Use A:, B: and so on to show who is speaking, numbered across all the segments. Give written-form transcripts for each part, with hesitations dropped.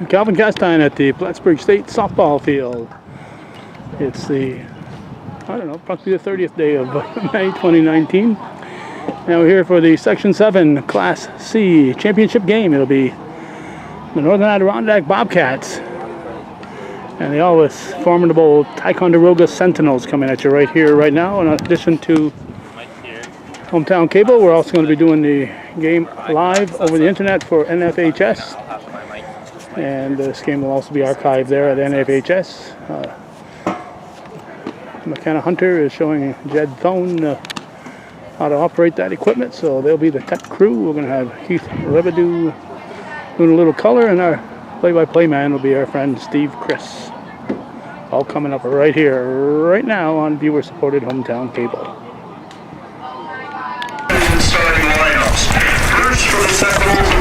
A: Calvin Castine at the Plattsburgh State softball field. It's approximately the 30th day of May 2019. Now we're here for the Section 7 Class C championship game. It'll be the Northern Adirondack Bobcats and the always formidable Ticonderoga Sentinels coming at you right here, right now. In addition to Hometown Cable, we're also going to be doing the game live over the internet for NFHS. And this game will also be archived there at NFHS. McKenna Hunter is showing Jed Thone how to operate that equipment, so they'll be the tech crew. We're going to have Keith Lebedew doing a little color, and our play-by-play man will be our friend Steve Chris. All coming up right here, right now on viewer-supported Hometown Cable.
B: Starting lineups. First for the Sentinels.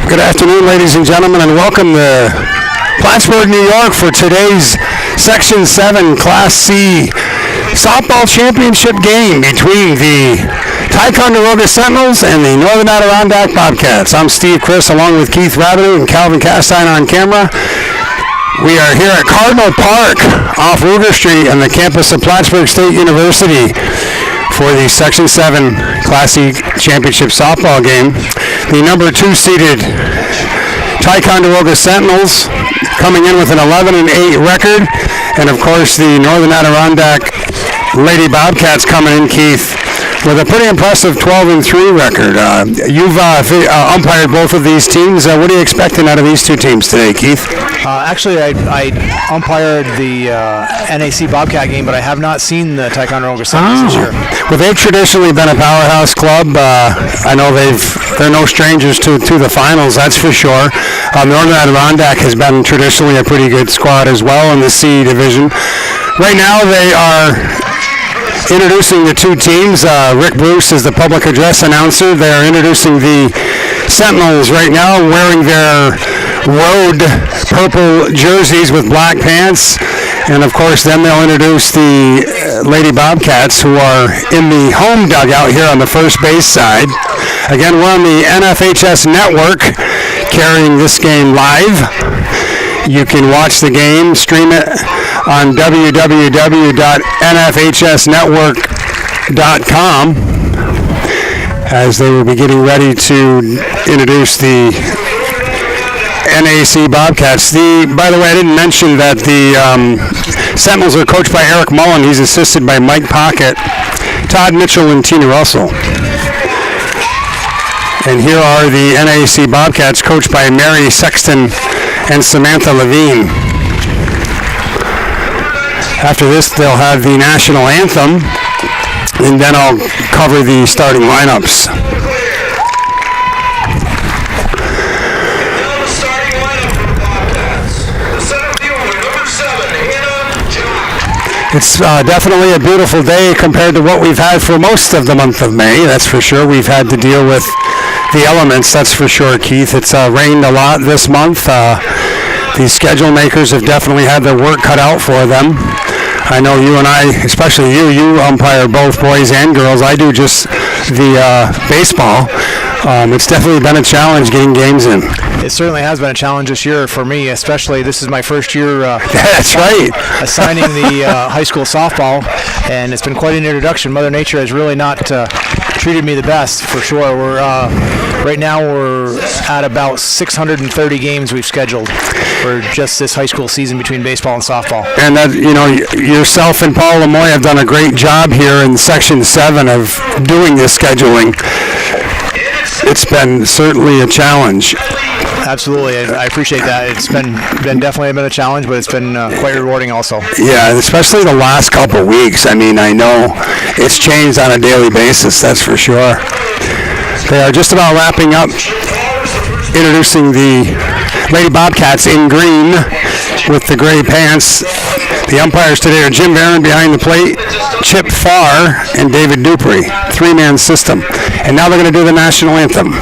C: Good afternoon, ladies and gentlemen, and welcome to Plattsburgh, New York for today's Section 7 Class C softball championship game between the Ticonderoga Sentinels and the Northern Adirondack Bobcats. I'm Steve Chris along with Keith Rabideau and Calvin Castine on camera. We are here at Cardinal Park off Ruger Street on the campus of Plattsburgh State University for the Section 7 Class C championship softball game. The number 2 seeded Ticonderoga Sentinels coming in with an 11-8 record, and of course the Northern Adirondack Lady Bobcats coming in, Keith, with a pretty impressive 12-3 record. You've umpired both of these teams. What are you expecting out of these two teams today, Keith?
D: Actually, I umpired the NAC Bobcat game, but I have not seen the Ticonderoga Sentinels this year.
C: Well, they've traditionally been a powerhouse club. I know they're no strangers to the finals, that's for sure. Northern Adirondack has been traditionally a pretty good squad as well in the C division. Right now, they are introducing the two teams. Rick Bruce is the public address announcer. They're introducing the Sentinels right now, wearing their road purple jerseys with black pants. And of course, then they'll introduce the Lady Bobcats, who are in the home dugout here on the first base side. Again, we're on the NFHS network carrying this game live. You can watch the game, stream it on www.nfhsnetwork.com as they will be getting ready to introduce the NAC Bobcats. By the way, I didn't mention that the Sentinels are coached by Eric Mullen. He's assisted by Mike Pocket, Todd Mitchell, and Tina Russell. And here are the NAC Bobcats coached by Mary Sexton and Samantha Levine. After this, they'll have the national anthem, and then I'll cover the starting lineups. It's definitely a beautiful day compared to what we've had for most of the month of May, that's for sure. We've had to deal with the elements, that's for sure, Keith. It's rained a lot this month. The schedule makers have definitely had their work cut out for them. I know you and I, especially you umpire both boys and girls. I do just the baseball. It's definitely been a challenge getting games in.
D: It certainly has been a challenge this year for me, especially. This is my first year
C: That's right.
D: assigning the high school softball, and it's been quite an introduction. Mother Nature has really not treated me the best, for sure. Right now we're at about 630 games we've scheduled for just this high school season between baseball and softball.
C: And that, yourself and Paul Lemoy have done a great job here in Section 7 of doing this scheduling. It's been certainly a challenge.
D: Absolutely, I appreciate that. It's been definitely been a challenge, but it's been quite rewarding also.
C: Yeah, especially the last couple weeks. I mean, I know it's changed on a daily basis, that's for sure. They are just about wrapping up introducing the Lady Bobcats in green with the gray pants. The umpires today are Jim Barron behind the plate, Chip Farr, and David Dupree. Three-man system. And now they're going to do the national anthem.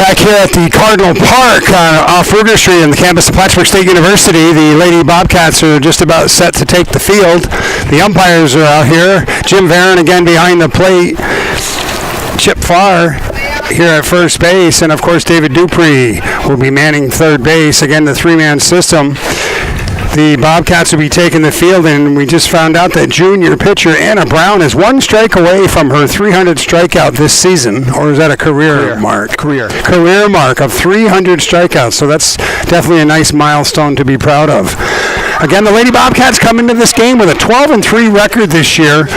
C: Back here at the Cardinal Park off Ruger Street on the campus of Plattsburgh State University, the Lady Bobcats are just about set to take the field. The umpires are out here. Jim Varon again behind the plate. Chip Farr here at first base, and of course David Dupree will be manning third base. Again, the three-man system. The Bobcats will be taking the field, and we just found out that junior pitcher Anna Brown is one strike away from her 300 strikeout this season, or is that a career mark?
D: Career
C: Mark of 300 strikeouts, so that's definitely a nice milestone to be proud of. Again, the Lady Bobcats come into this game with a 12-3 record this year,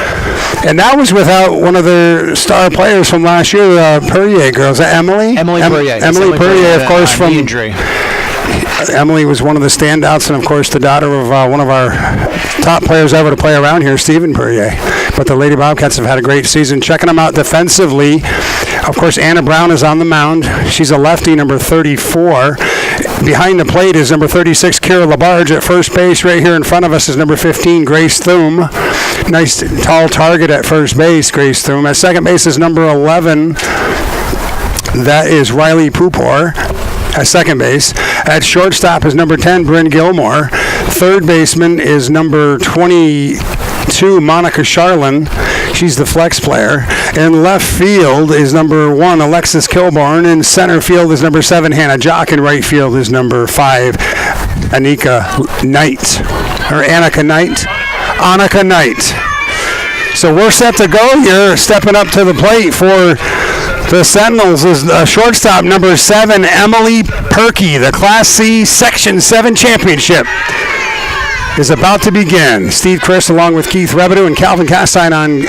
C: and that was without one of their star players from last year, Perrier girl. Is that Emily?
D: Emily Perrier.
C: Emily Perrier, of course, from
D: injury.
C: Emily was one of the standouts, and of course the daughter of one of our top players ever to play around here, Stephen Perrier. But the Lady Bobcats have had a great season. Checking them out defensively, of course, Anna Brown is on the mound. She's a lefty, number 34. Behind the plate is number 36, Kira Labarge. At first base, right here in front of us, is number 15, Grace Thum. Nice tall target at first base, Grace Thum. At second base is number 11. That is Riley Pupor. At second base. At shortstop is number 10, Bryn Gilmore. Third baseman is number 22, Monica Charlin. She's the flex player. In left field is number 1, Alexis Kilborn. In center field is number 7, Hannah Jock. In right field is number 5, Annika Knight. Or Annika Knight. Annika Knight. So we're set to go here. Stepping up to the plate for the Sentinels is shortstop number 7, Emily Perkey. The Class C Section 7 Championship is about to begin. Steve Chris along with Keith Rebideau and Calvin Castine on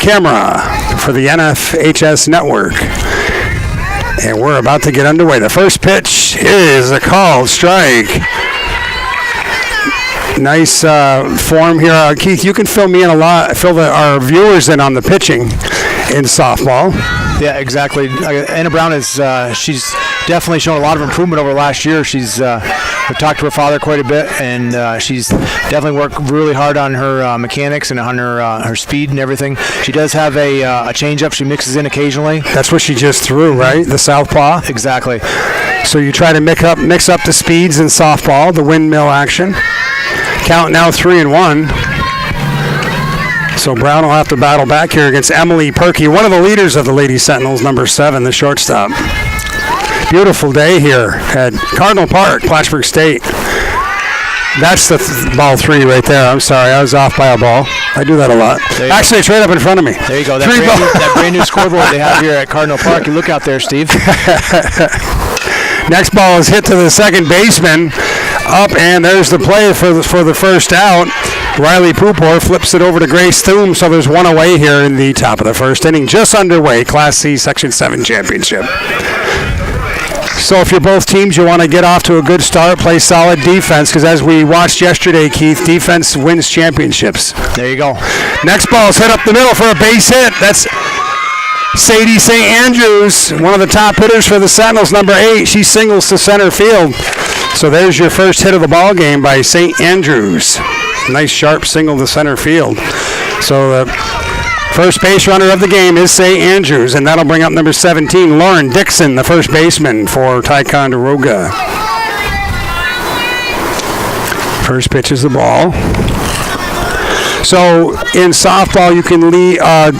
C: camera for the NFHS Network. And we're about to get underway. The first pitch is a called strike. Nice form here. Keith, you can fill me in our viewers in on the pitching in softball.
D: Yeah, exactly. Anna Brown is she's definitely shown a lot of improvement over last year. She's we've talked to her father quite a bit, and she's definitely worked really hard on her mechanics and on her speed and everything. She does have a changeup she mixes in occasionally.
C: That's what she just threw, right? The southpaw.
D: Exactly.
C: So you try to mix up the speeds in softball, the windmill action. Count now 3-1. So Brown will have to battle back here against Emily Perkey, one of the leaders of the Lady Sentinels, number 7, the shortstop. Beautiful day here at Cardinal Park, Plattsburgh State. That's the ball 3 right there. I'm sorry, I was off by a ball. I do that a lot. Actually, it's right up in front of me.
D: There you go. That brand new scoreboard they have here at Cardinal Park. You look out there, Steve.
C: Next ball is hit to the second baseman. Up, and there's the play for the first out. Riley Pupor flips it over to Grace Thum, so there's one away here in the top of the first inning. Just underway, Class C Section 7 Championship. So if you're both teams, you want to get off to a good start, play solid defense, because as we watched yesterday, Keith, defense wins championships.
D: There you go.
C: Next ball is hit up the middle for a base hit. That's Sadie St. Andrews, one of the top hitters for the Sentinels, number 8. She singles to center field. So there's your first hit of the ball game by St. Andrews. Nice sharp single to center field. So the first base runner of the game is St. Andrews, and that'll bring up number 17, Lauren Dixon, the first baseman for Ticonderoga. First pitch is the ball. So in softball, you can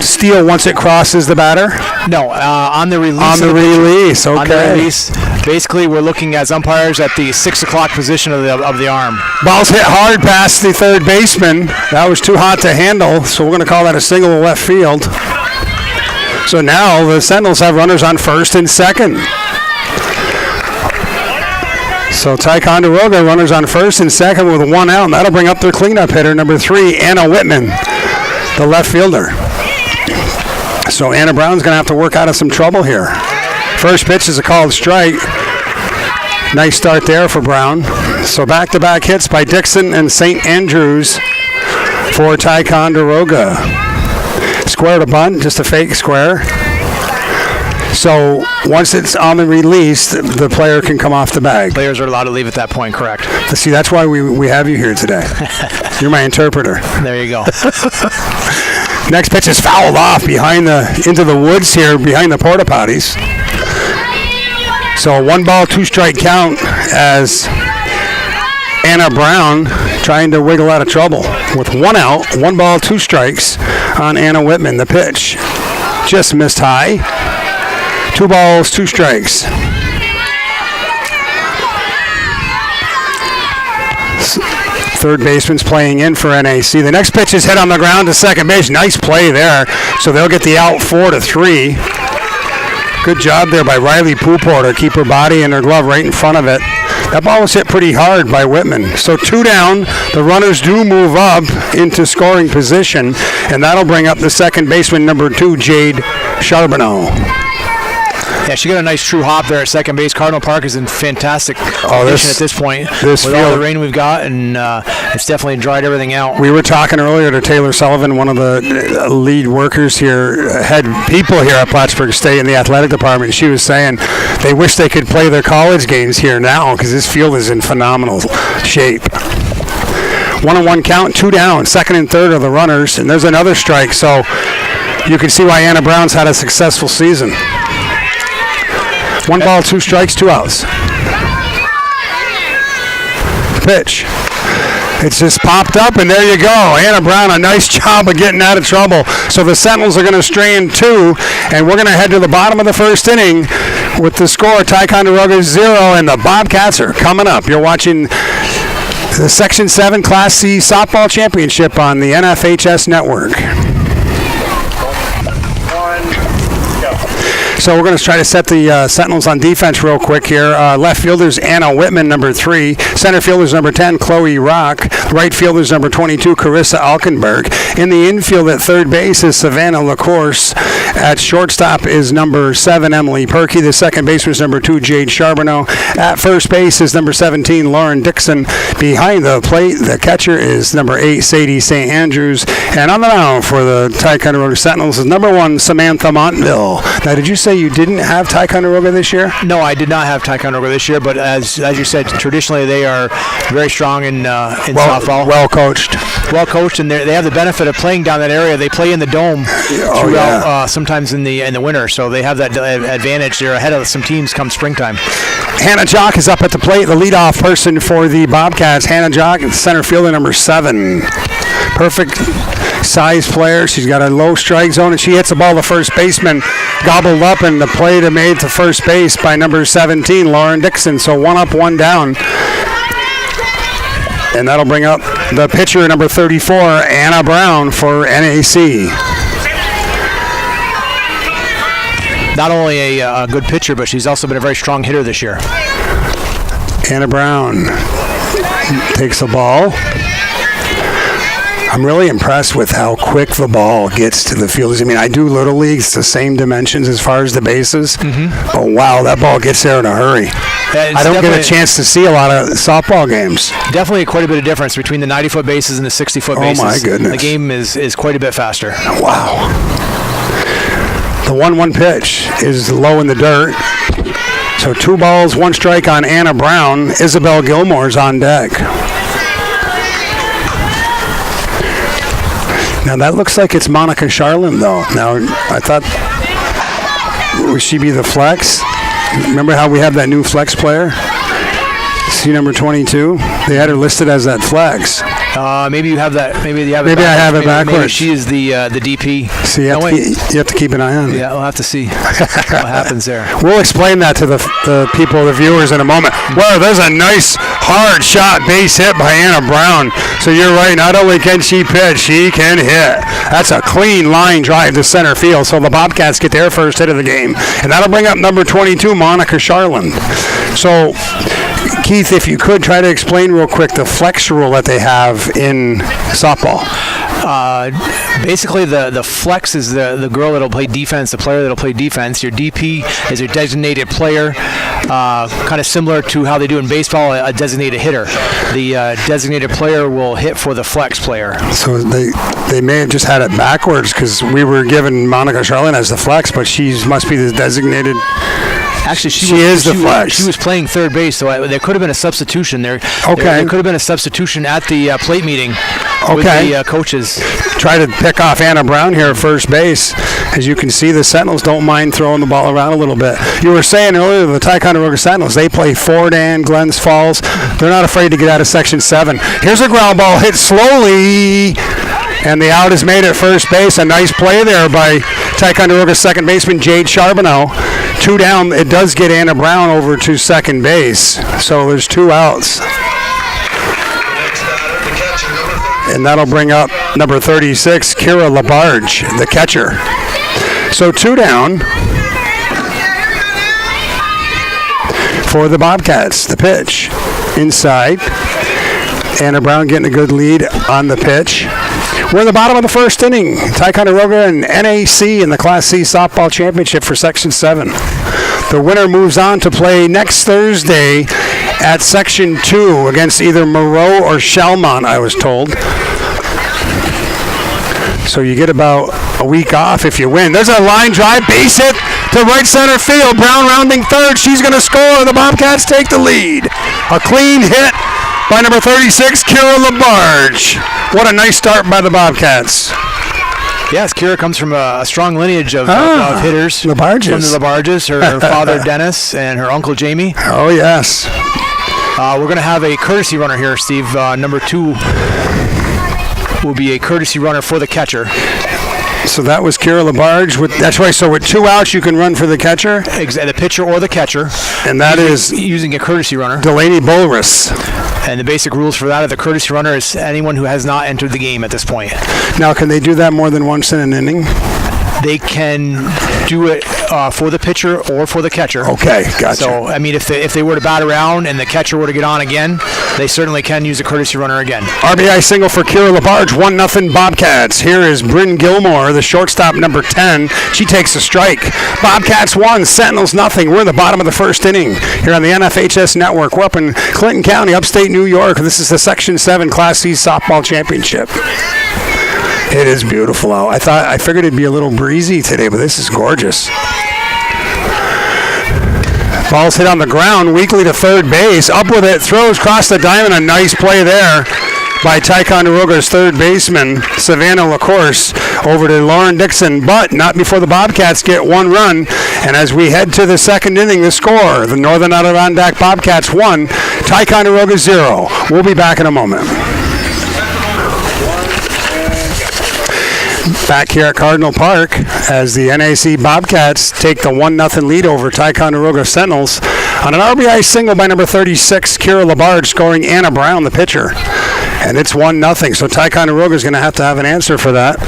C: steal once it crosses the batter?
D: No, on the release.
C: On the release, okay.
D: On the release, basically we're looking as umpires at the 6 o'clock position of the arm.
C: Ball's hit hard past the third baseman. That was too hot to handle, so we're going to call that a single to left field. So now the Sentinels have runners on first and second. So Ticonderoga runners on first and second with 1 out, and that'll bring up their cleanup hitter, number 3, Anna Whitman, the left fielder. So Anna Brown's going to have to work out of some trouble here. First pitch is a called strike. Nice start there for Brown. So back-to-back hits by Dixon and St. Andrews for Ticonderoga. Square to bunt, just a fake square. So once it's on the release, the player can come off the bag.
D: Players are allowed to leave at that point, correct?
C: See, that's why we have you here today. You're my interpreter.
D: There you go.
C: Next pitch is fouled off into the woods here, behind the porta potties. So a 1-ball, 2-strike count as Anna Brown trying to wiggle out of trouble with 1 out, 1 ball, 2 strikes on Anna Whitman. The pitch just missed high. 2 balls, 2 strikes. Third baseman's playing in for NAC. The next pitch is hit on the ground to second base. Nice play there. So they'll get the out 4-3. Good job there by Riley Pooporter. Keep her body and her glove right in front of it. That ball was hit pretty hard by Whitman. So 2 down. The runners do move up into scoring position, and that'll bring up the second baseman, number 2, Jade Charbonneau.
D: Yeah, she got a nice true hop there at second base. Cardinal Park is in fantastic condition at this point with all the rain we've got, and it's definitely dried everything out.
C: We were talking earlier to Taylor Sullivan, one of the lead workers here, head people here at Plattsburgh State in the athletic department. She was saying they wish they could play their college games here now because this field is in phenomenal shape. 1-1 count, 2 down. Second and third are the runners, and there's another strike. So you can see why Anna Brown's had a successful season. 1 ball, 2 strikes, 2 outs. Pitch. It's just popped up, and there you go. Anna Brown, a nice job of getting out of trouble. So the Sentinels are going to strain 2, and we're going to head to the bottom of the first inning with the score, Ticonderoga 0, and the Bobcats are coming up. You're watching the Section 7 Class C Softball Championship on the NFHS Network. So we're going to try to set the Sentinels on defense real quick here. Left fielder's Anna Whitman, number 3. Center fielder's number 10, Chloe Rock. Right fielder's number 22, Carissa Alkenberg. In the infield at third base is Savannah LaCourse. At shortstop is number 7, Emily Perkey. The second baseman is number 2, Jade Charbonneau. At first base is number 17, Lauren Dixon. Behind the plate, the catcher is number 8, Sadie St. Andrews. And on the mound for the Ticonderoga Sentinels is number 1, Samantha Montville. Now, did you say you didn't have Ticonderoga this year?
D: No, I did not have Ticonderoga this year, but as you said, traditionally they are very strong in softball.
C: Well coached.
D: Well coached, and they have the benefit of playing down that area. They play in the dome throughout, sometimes in the winter, so they have that advantage. They're ahead of some teams come springtime.
C: Hannah Jock is up at the plate, the leadoff person for the Bobcats. Hannah Jock, center fielder, number 7. Perfect size player. She's got a low strike zone, and she hits the ball to first baseman, gobbled up, and the play made to first base by number 17, Lauren Dixon. So 1 up, 1 down. And that'll bring up the pitcher, number 34, Anna Brown for NAC.
D: Not only a good pitcher, but she's also been a very strong hitter this year.
C: Anna Brown takes the ball. I'm really impressed with how quick the ball gets to the fielders. I mean, I do Little League. It's the same dimensions as far as the bases. Mm-hmm. But, wow, that ball gets there in a hurry. I don't get a chance to see a lot of softball games.
D: Definitely quite a bit of difference between the 90-foot bases and the 60-foot bases.
C: Oh, my goodness.
D: The game is quite a bit faster.
C: Wow. The 1-1 pitch is low in the dirt. So 2 balls, 1 strike on Anna Brown. Isabel Gilmore's on deck. Now that looks like it's Monica Charlin, though. Now, I thought, would she be the flex? Remember how we have that new flex player? See number 22? They had her listed as that flex.
D: Maybe you have that. Maybe you have it.
C: Maybe
D: backwards.
C: I have it backwards.
D: Maybe she is the DP.
C: So you have to keep an eye on it.
D: Yeah, we'll have to see what happens there.
C: We'll explain that to the people, the viewers, in a moment. Well, there's a nice hard shot base hit by Anna Brown. So you're right. Not only can she pitch, she can hit. That's a clean line drive to center field. So the Bobcats get their first hit of the game, and that'll bring up number 22, Monica Charlin. So, Keith, if you could try to explain real quick the flex rule that they have in softball.
D: Basically, the flex is the girl that'll play defense, the player that'll play defense. Your DP is your designated player, kind of similar to how they do in baseball, a designated hitter. The designated player will hit for the flex player.
C: So they may have just had it backwards because we were given Monica Charlin as the flex, but she must be the designated.
D: Actually,
C: she is the flex.
D: She was playing third base, so there could have been a substitution there.
C: Okay.
D: There could have been a substitution at the plate meeting with the coaches.
C: Try to pick off Anna Brown here at first base. As you can see, the Sentinels don't mind throwing the ball around a little bit. You were saying earlier, the Ticonderoga Sentinels, they play Fort Anne, Glens Falls. They're not afraid to get out of Section 7. Here's a ground ball hit slowly, and the out is made at first base. A nice play there by Ticonderoga's second baseman, Jade Charbonneau. 2 down. It does get Anna Brown over to second base, so there's 2 outs. And that'll bring up number 36, Kira Labarge, the catcher. So 2 down for the Bobcats. The pitch inside. Anna Brown getting a good lead on the pitch. We're in the bottom of the first inning. Ticonderoga and NAC in the Class C softball championship for Section 7. The winner moves on to play next Thursday at Section 2 against either Moreau or Shalmont, I was told. So you get about a week off if you win. There's a line drive, base hit to right center field. Brown rounding third. She's going to score. The Bobcats take the lead. A clean hit by number 36, Kira Labarge. What a nice start by the Bobcats.
D: Yes, Kira comes from a strong lineage of hitters.
C: Labarges.
D: From the Labarges. Her father, Dennis, and her uncle, Jamie.
C: Oh, yes.
D: We're going to have a courtesy runner here, Steve. Number 2 will be a courtesy runner for the catcher.
C: So that was Kira Labarge. That's right. So with 2 outs, you can run for the catcher?
D: The pitcher or the catcher.
C: And that is
D: using a courtesy runner.
C: Delaney Bulris.
D: And the basic rules for that of the courtesy runner is anyone who has not entered the game at this point.
C: Now, can they do that more than once in an inning?
D: They can do it for the pitcher or for the catcher.
C: Okay, gotcha.
D: So, I mean, if they were to bat around and the catcher were to get on again, they certainly can use a courtesy runner again.
C: RBI single for Kira Labarge, 1-0 Bobcats. Here is Bryn Gilmore, the shortstop, number 10. She takes a strike. Bobcats 1, Sentinels 0. We're in the bottom of the first inning here on the NFHS Network. We're up in Clinton County, upstate New York. This is the Section 7 Class C softball championship. It is beautiful out. I figured it'd be a little breezy today, but this is gorgeous. Ball's hit on the ground, weakly to third base. Up with it, throws across the diamond. A nice play there by Ticonderoga's third baseman, Savannah LaCourse, over to Lauren Dixon, but not before the Bobcats get 1 run. And as we head to the second inning, the score, the Northern Adirondack Bobcats 1, Ticonderoga 0. We'll be back in a moment. Back here at Cardinal Park as the NAC Bobcats take the 1-0 lead over Ticonderoga Sentinels on an RBI single by number 36, Kira Labarge, scoring Anna Brown, the pitcher. And it's 1-0, so Ticonderoga is going to have an answer for that.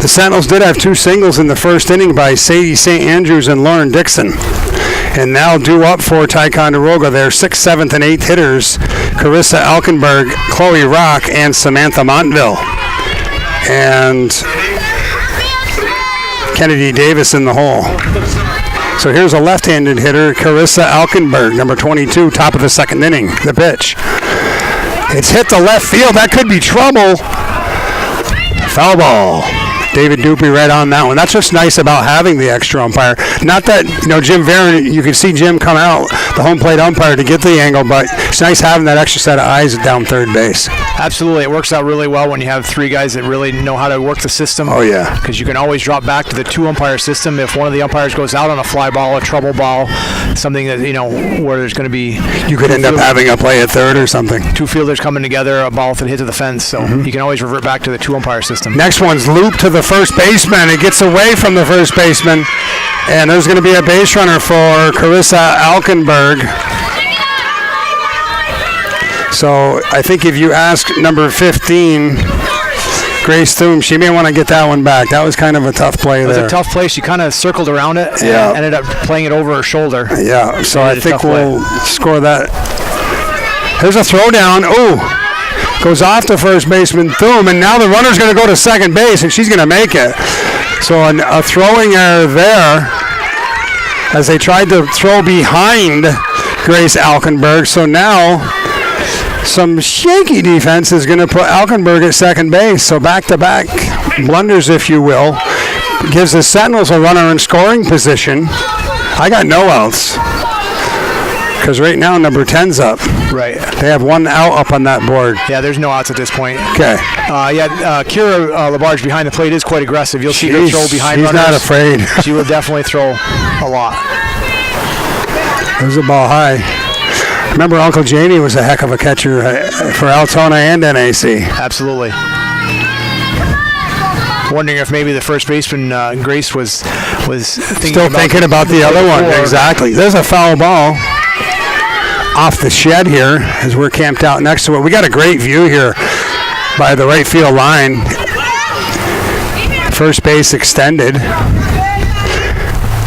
C: The Sentinels did have 2 singles in the first inning by Sadie St. Andrews and Lauren Dixon. And now due up for Ticonderoga, their 6th, 7th, and 8th hitters, Carissa Alkenberg, Chloe Rock, and Samantha Montville. And Kennedy Davis in the hole. So here's a left-handed hitter, Carissa Alkenberg, number 22, top of the second inning. The pitch. It's hit to left field. That could be trouble. Foul ball. David Dupree right on that one. That's what's nice about having the extra umpire. Not that, Jim Varon, you can see Jim come out, the home plate umpire, to get the angle, but it's nice having that extra set of eyes down third base.
D: Absolutely. It works out really well when you have 3 guys that really know how to work the system.
C: Oh, yeah.
D: Because you can always drop back to the 2-umpire system if one of the umpires goes out on a fly ball, a trouble ball, something that, where there's going to be...
C: You could end up having a play at third or something.
D: 2 fielders coming together, a ball that hit to the fence, so you can always revert back to the 2-umpire system.
C: Next one's looped to the first baseman. It gets away from the first baseman, and there's going to be a base runner for Carissa Alkenberg. So I think if you ask number 15, Grace Thum, she may want to get that one back. That was kind of a tough play there.
D: It was a tough play. She kind of circled around it and ended up playing it over her shoulder.
C: Yeah, so I think we'll score that. Here's a throwdown. Oh! Goes off to first baseman Thum, and now the runner's going to go to second base, and she's going to make it. So a throwing error there as they tried to throw behind Grace Alkenberg. So now some shaky defense is going to put Alkenberg at second base. So back-to-back blunders, if you will, gives the Sentinels a runner in scoring position. I got no outs. Because right now, number 10's up.
D: Right.
C: They have one out up on that board.
D: Yeah, there's no outs at this point.
C: Okay.
D: Kira Labarge behind the plate is quite aggressive. You'll see her throw behind
C: she's
D: runners.
C: Not afraid.
D: She will definitely throw a lot.
C: There's the ball high. Remember, Uncle Jamie was a heck of a catcher for Altona and NAC.
D: Absolutely. Wondering if maybe the first baseman Grace was
C: thinking about the other one. Exactly. There's a foul ball off the shed here as we're camped out next to it. We got a great view here by the right field line. First base extended.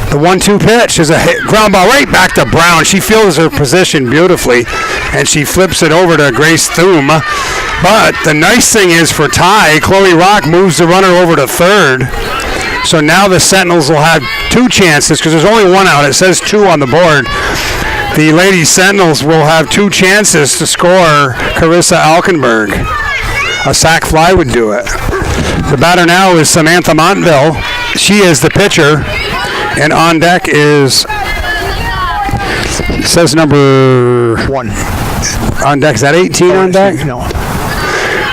C: The 1-2 pitch is a ground ball right back to Brown. She feels her position beautifully, and she flips it over to Grace Thum. But the nice thing is for Ty, Chloe Rock moves the runner over to third. So now the Sentinels will have two chances because there's only one out. It says two on the board. The Lady Sentinels will have two chances to score Carissa Alkenberg. A sac fly would do it. The batter now is Samantha Montville. She is the pitcher. And on deck is, it says number
D: 1.
C: On deck, is that 18 on deck?
D: No.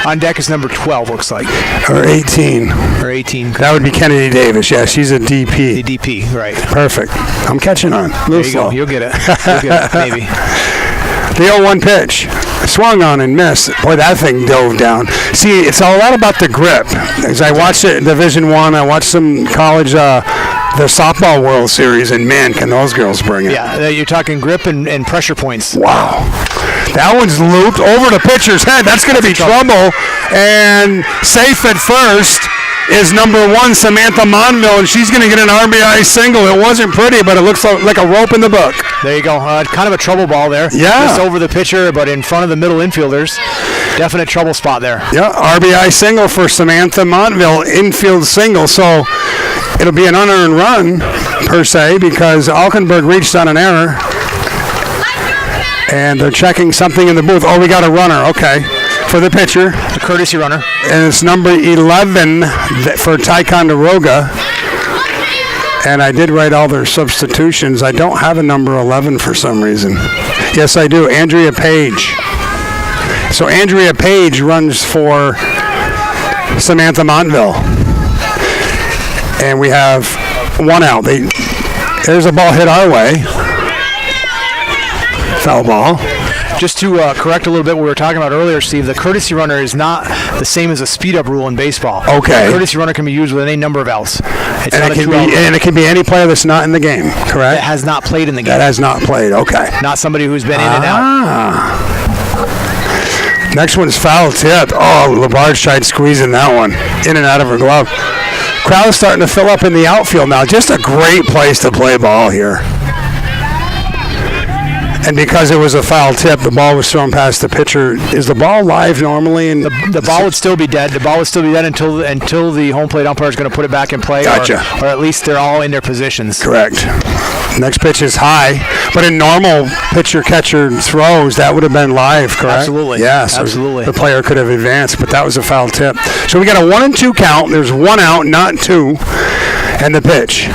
D: On deck is number 12, looks like.
C: Or 18.
D: Or 18.
C: That would be Kennedy Davis. Yeah, she's a DP.
D: The DP, right.
C: Perfect. I'm catching on.
D: There you go. You'll get it. Maybe.
C: The 0-1 pitch. Swung on and missed. Boy, that thing dove down. See, it's a lot about the grip. As I watched it in Division I, I watched some college, the softball World Series, and man, can those girls bring it.
D: Yeah, you're talking grip and pressure points.
C: Wow. That one's looped over the pitcher's head. That's going to be trouble. And safe at first is number 1, Samantha Monville, and she's going to get an RBI single. It wasn't pretty, but it looks like a rope in the book.
D: There you go. Kind of a trouble ball there.
C: Yeah.
D: Just over the pitcher, but in front of the middle infielders. Definite trouble spot there.
C: Yeah, RBI single for Samantha Montville, infield single. So it'll be an unearned run, per se, because Alkenberg reached on an error. And they're checking something in the booth. Oh, we got a runner. Okay. For the pitcher.
D: The courtesy runner.
C: And it's number 11 for Ticonderoga. And I did write all their substitutions. I don't have a number 11 for some reason. Yes, I do. Andrea Page. So Andrea Page runs for Samantha Montville. And we have one out. There's a ball hit our way. Foul ball.
D: Just to correct a little bit what we were talking about earlier, Steve, the courtesy runner is not the same as a speed-up rule in baseball.
C: Okay.
D: The courtesy runner can be used with any number of outs. It's
C: and it can be any player that's not in the game, correct?
D: That has not played in the game.
C: That has not played, okay.
D: Not somebody who's been in and out.
C: Next one's foul tip. Oh, Labarge tried squeezing that one in and out of her glove. Crowd is starting to fill up in the outfield now. Just a great place to play ball here. And because it was a foul tip, the ball was thrown past the pitcher. Is the ball live normally? And
D: the ball would still be dead. The ball would still be dead until the home plate umpire is going to put it back in play.
C: Gotcha.
D: Or at least they're all in their positions.
C: Correct. Next pitch is high. But in normal pitcher-catcher throws, that would have been live, correct?
D: Absolutely.
C: Yes.
D: Absolutely.
C: The player could have advanced, but that was a foul tip. So we got a 1-2 count. There's one out, not two. And the pitch.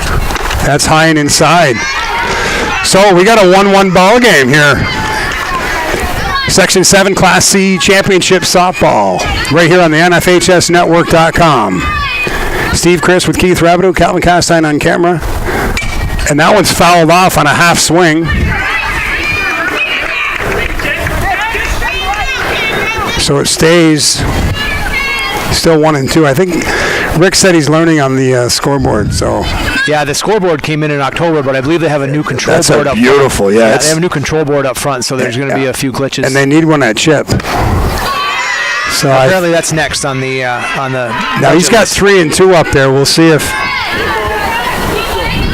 C: That's high and inside. So we got a 1-1 ball game here. Section 7 Class C Championship Softball. Right here on the NFHSnetwork.com. Steve Chris with Keith Rabideau, Calvin Castine on camera. And that one's fouled off on a half swing. So it stays still 1-2. I think Rick said he's learning on the scoreboard. So
D: yeah, the scoreboard came in October, but I believe they have a new control board up front.
C: Beautiful, yeah.
D: They have a new control board up front, so there's going to be a few glitches.
C: And they need one at chip. So
D: apparently that's next on the
C: Now he's got 3-2 up there. We'll see if.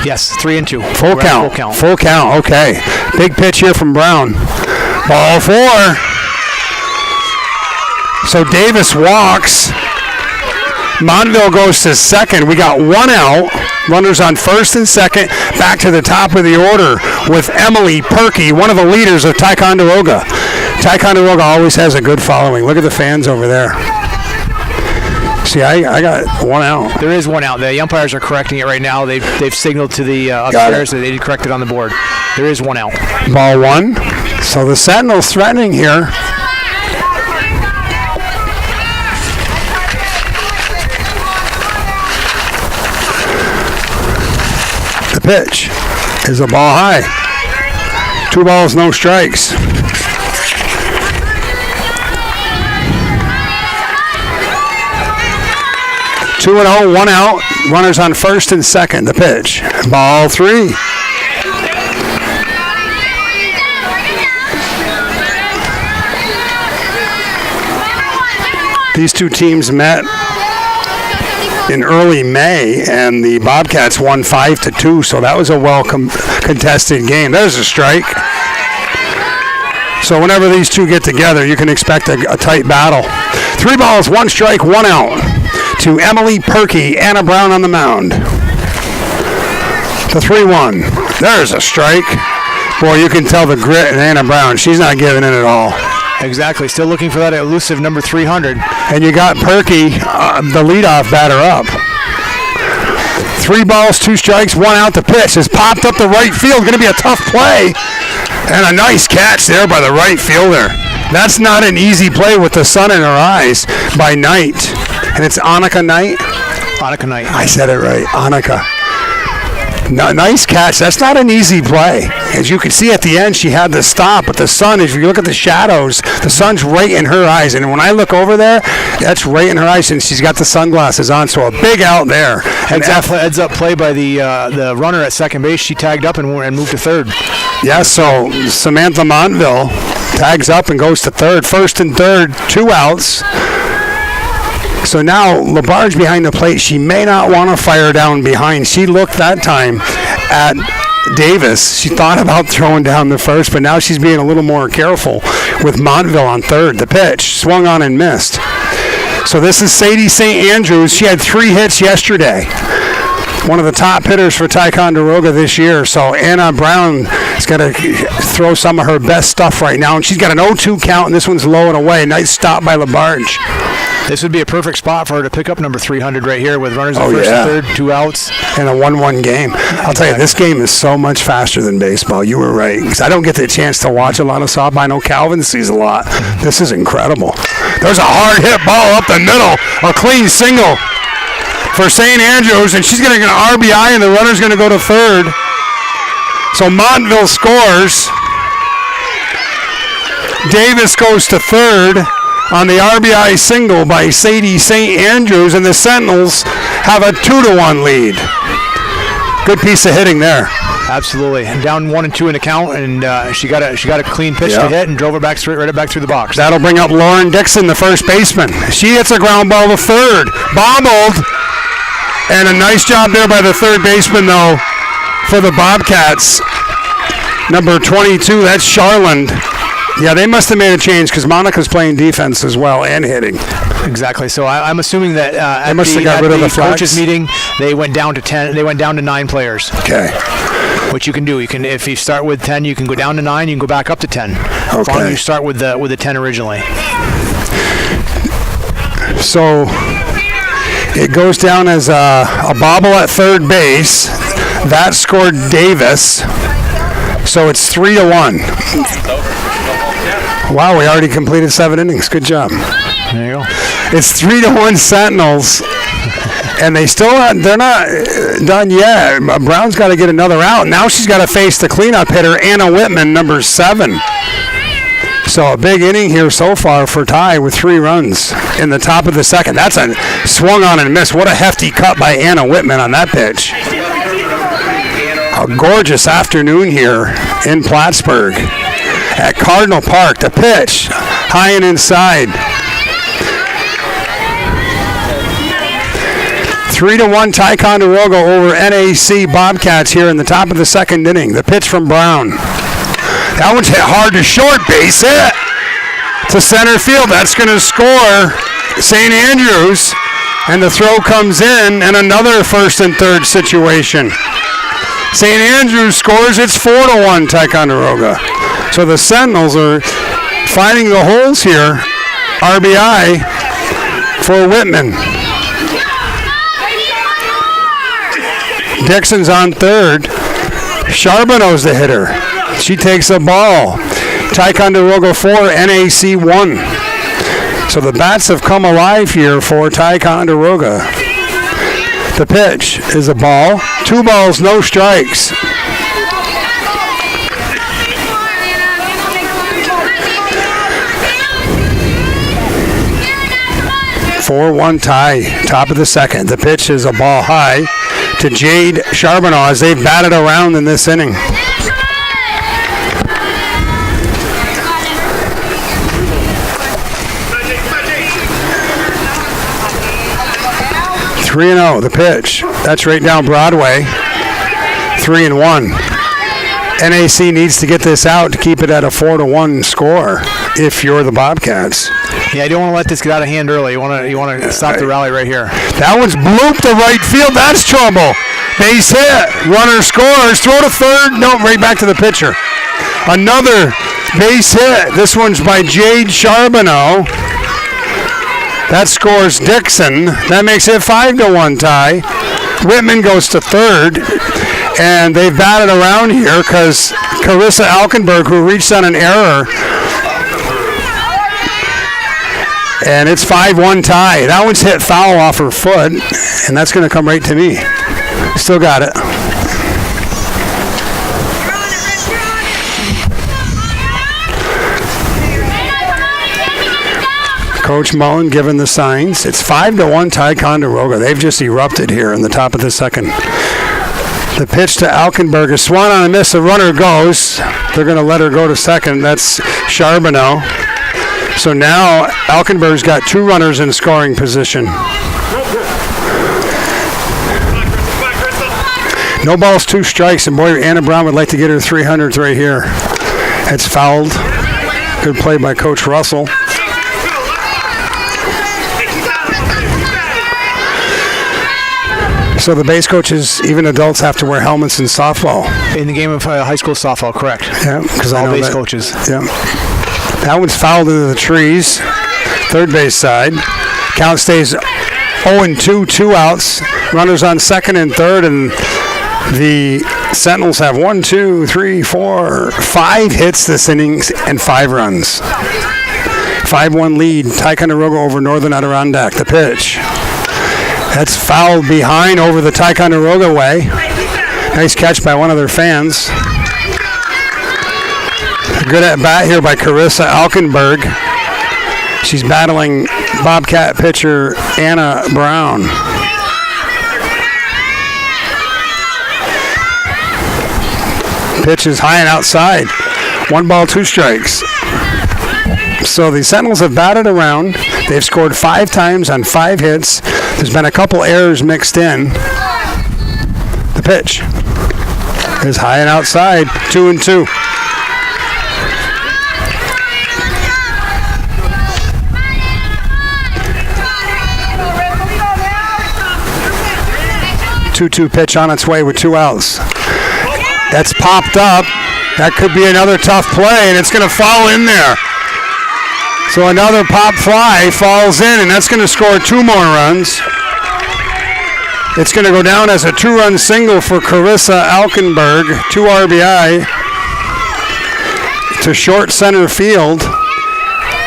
D: Yes, 3-2.
C: Full count. Full count. Okay. Big pitch here from Brown. Ball 4. So Davis walks. Monville goes to second. We got one out. Runners on first and second. Back to the top of the order with Emily Perkey, one of the leaders of Ticonderoga. Ticonderoga always has a good following. Look at the fans over there. See, I got 1 out.
D: There is 1 out. The umpires are correcting it right now. They've signaled to the upstairs that they did correct it on the board. There is 1 out.
C: Ball 1. So the Sentinels threatening here. The pitch is a ball high. 2 balls, no strikes. Two and 0, 1 out. Runners on first and second. The pitch. Ball 3. These two teams met in early May, and the Bobcats won 5-2, so that was a contested game. There's a strike. So whenever these two get together, you can expect a tight battle. 3 balls, 1 strike, 1 out to Emily Perky. Anna Brown on the mound. The 3-1. There's a strike. Boy, you can tell the grit in Anna Brown. She's not giving in at all.
D: Exactly. Still looking for that elusive number 300.
C: And you got Perky, the leadoff batter, up. 3 balls, 2 strikes, 1 out. The pitch has popped up the right field. Going to be a tough play. And a nice catch there by the right fielder. That's not an easy play with the sun in her eyes by Knight. And it's Annika Knight.
D: Annika Knight.
C: I said it right. Annika. No, nice catch. That's not an easy play. As you can see at the end, she had the stop, but the sun, if you look at the shadows, the sun's right in her eyes. And when I look over there, that's right in her eyes, and she's got the sunglasses on. So a big out there. And
D: Heads up play by the runner at second base. She tagged up and moved to third.
C: Yeah, so Samantha Montville tags up and goes to third. First and third, 2 outs. So now LaBarge behind the plate. She may not want to fire down behind. She looked that time at Davis. She thought about throwing down the first, but now she's being a little more careful with Montville on third. The pitch swung on and missed. So this is Sadie St. Andrews. She had 3 hits yesterday. One of the top hitters for Ticonderoga this year. So Anna Brown is going to throw some of her best stuff right now. And she's got an 0-2 count, and this one's low and away. Nice stop by LaBarge.
D: This would be a perfect spot for her to pick up number 300 right here with runners at first and third, 2 outs.
C: And a 1-1 game. I'll tell you, this game is so much faster than baseball. You were right. Because I don't get the chance to watch a lot of softball. I know Calvin sees a lot. This is incredible. There's a hard hit ball up the middle. A clean single for St. Andrews, and she's going to get an RBI, and the runner's going to go to third. So Montville scores. Davis goes to third on the RBI single by Sadie St. Andrews, and the Sentinels have a 2-1 lead. Good piece of hitting there.
D: Absolutely. And down 1 and 2 in the count, and she got a clean pitch to hit and drove it back right back through the box.
C: That'll bring up Lauren Dixon, the first baseman. She hits a ground ball to third. Bobbled. And a nice job there by the third baseman, though, for the Bobcats. Number 22, that's Charland. Yeah, they must have made a change because Monica's playing defense as well and hitting.
D: Exactly. So I'm assuming that
C: they must have got rid of the
D: coaches meeting, they went down to 10. They went down to 9 players.
C: Okay.
D: Which you can do. You can, if you start with 10, you can go down to 9. You can go back up to 10. Okay. As long as you start with the 10 originally.
C: So it goes down as a bobble at third base. That scored Davis. So it's 3-1. Wow, we already completed 7 innings. Good job.
D: There you go.
C: It's 3-1 Sentinels, and they're not done yet. Brown's got to get another out. Now she's got to face the cleanup hitter, Anna Whitman, number 7. So a big inning here so far for Ty with 3 runs in the top of the second. That's a swung on and miss. What a hefty cut by Anna Whitman on that pitch. A gorgeous afternoon here in Plattsburgh at Cardinal Park. The pitch, high and inside. 3-1 Ticonderoga over NAC Bobcats here in the top of the second inning. The pitch from Brown. That one's hit hard to short, base hit to center field. That's going to score St. Andrews, and the throw comes in, and another first and third situation. St. Andrews scores. It's 4-1 Ticonderoga. So the Sentinels are finding the holes here. RBI for Whitman. Dixon's on third. Charbonneau's the hitter. She takes the ball. Ticonderoga 4, NAC 1. So the bats have come alive here for Ticonderoga. The pitch is a ball. 2 balls, no strikes. Four-one tie, top of the second. The pitch is a ball high to Jade Charbonneau as they've batted around in this inning. 3-0, the pitch. That's right down Broadway. 3-1. NAC needs to get this out to keep it at a 4-1 score if you're the Bobcats.
D: Yeah, you don't want to let this get out of hand early. You want to stop the rally right here.
C: That one's blooped to right field. That's trouble. Base hit. Runner scores. Throw to third. No, right back to the pitcher. Another base hit. This one's by Jade Charbonneau. That scores Dixon. That makes it 5-1 tie. Whitman goes to third. And they've batted around here because Carissa Alkenberg, who reached on an error. And it's 5-1 tie. That one's hit foul off her foot. And that's going to come right to me. Still got it. Coach Mullen giving the signs. It's 5-1 Ticonderoga. They've just erupted here in the top of the second. The pitch to Alkenberg is swung on a miss. The runner goes. They're going to let her go to second. That's Charbonneau. So now Alkenberg's got 2 runners in scoring position. No balls, 2 strikes, and boy, Anna Brown would like to get her 300s right here. It's fouled. Good play by Coach Russell. So the base coaches, even adults, have to wear helmets in softball.
D: In the game of high school softball, correct.
C: Yeah, because I know
D: all base
C: that,
D: coaches.
C: Yeah. That one's fouled into the trees. Third base side. Count stays 0-2, 2 outs. Runners on second and third, and the Sentinels have 5 hits this inning and 5 runs. 5-1 lead. Ticonderoga over Northern Adirondack. The pitch. That's fouled behind over the Ticonderoga way. Nice catch by one of their fans. A good at bat here by Carissa Alkenberg. She's battling Bobcat pitcher Anna Brown. Pitch is high and outside. 1 ball, 2 strikes. So the Sentinels have batted around. They've scored 5 times on 5 hits. There's been a couple errors mixed in. The pitch is high and outside. 2-2. Two pitch on its way with 2 outs. That's popped up. That could be another tough play, and it's going to fall in there. So another pop fly falls in, and that's going to score 2 more runs. It's going to go down as a 2-run single for Carissa Alkenberg, 2 RBI to short center field.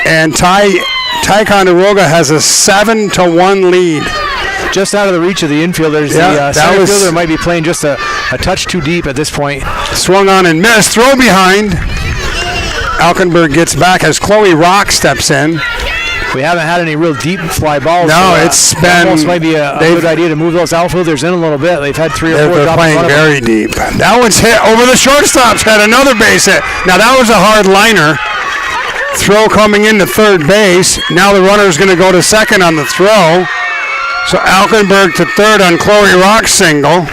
C: And Ticonderoga has a 7-1 lead.
D: Just out of the reach of the infielders.
C: Yeah,
D: the center fielder might be playing just a touch too deep at this point.
C: Swung on and missed. Throw behind. Alkenberg gets back as Chloe Rock steps in.
D: We haven't had any real deep fly balls.
C: No,
D: so,
C: it's been...
D: almost might be a good idea to move those outfielders in a little bit. They've had 3 or 4
C: They're
D: drops
C: playing very deep. That one's hit over the shortstop's head. Another base hit. Now that was a hard liner. Throw coming into third base. Now the runner's going to go to second on the throw. So Alkenberg to third on Chloe Rock's single.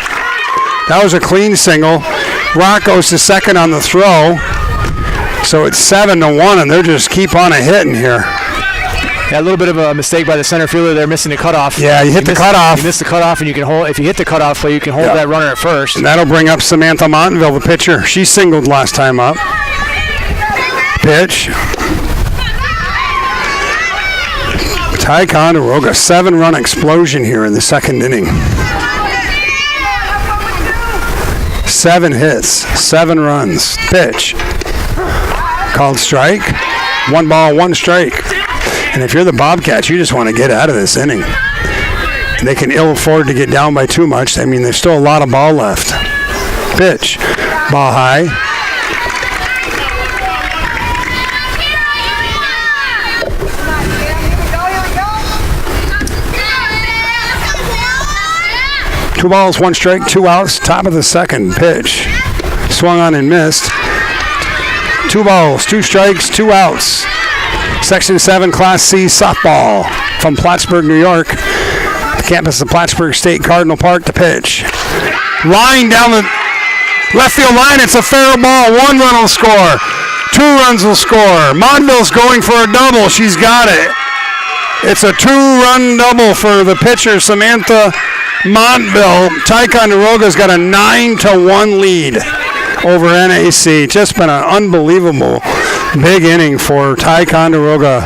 C: That was a clean single. Rock goes to second on the throw. So it's 7-1, and they're just keep on hitting here.
D: Yeah, a little bit of a mistake by the center fielder there, missing the cutoff.
C: Yeah, you hit the cutoff.
D: You missed the cutoff, and you can hold. If you hit the cutoff play, you can hold that runner at first.
C: And that'll bring up Samantha Montenville, the pitcher. She singled last time up. Pitch. Ticonderoga, 7-run explosion here in the second inning. 7 hits, 7 runs. Pitch. Called strike. 1 ball, 1 strike. And if you're the Bobcats, you just want to get out of this inning. They can ill afford to get down by too much. I mean, there's still a lot of ball left. Pitch. Ball high. Two balls, 1 strike, 2 outs. Top of the second. Pitch. Swung on and missed. 2 balls, 2 strikes, 2 outs. Section 7 Class C softball from Plattsburgh, New York. The campus of Plattsburgh State Cardinal Park to pitch. Line down the left field line. It's a fair ball. 1 run will score. 2 runs will score. Montville's going for a double. She's got it. It's a 2-run double for the pitcher, Samantha Montville. Ticonderoga's got a 9-1 lead over NAC. Just been an unbelievable big inning for Ticonderoga.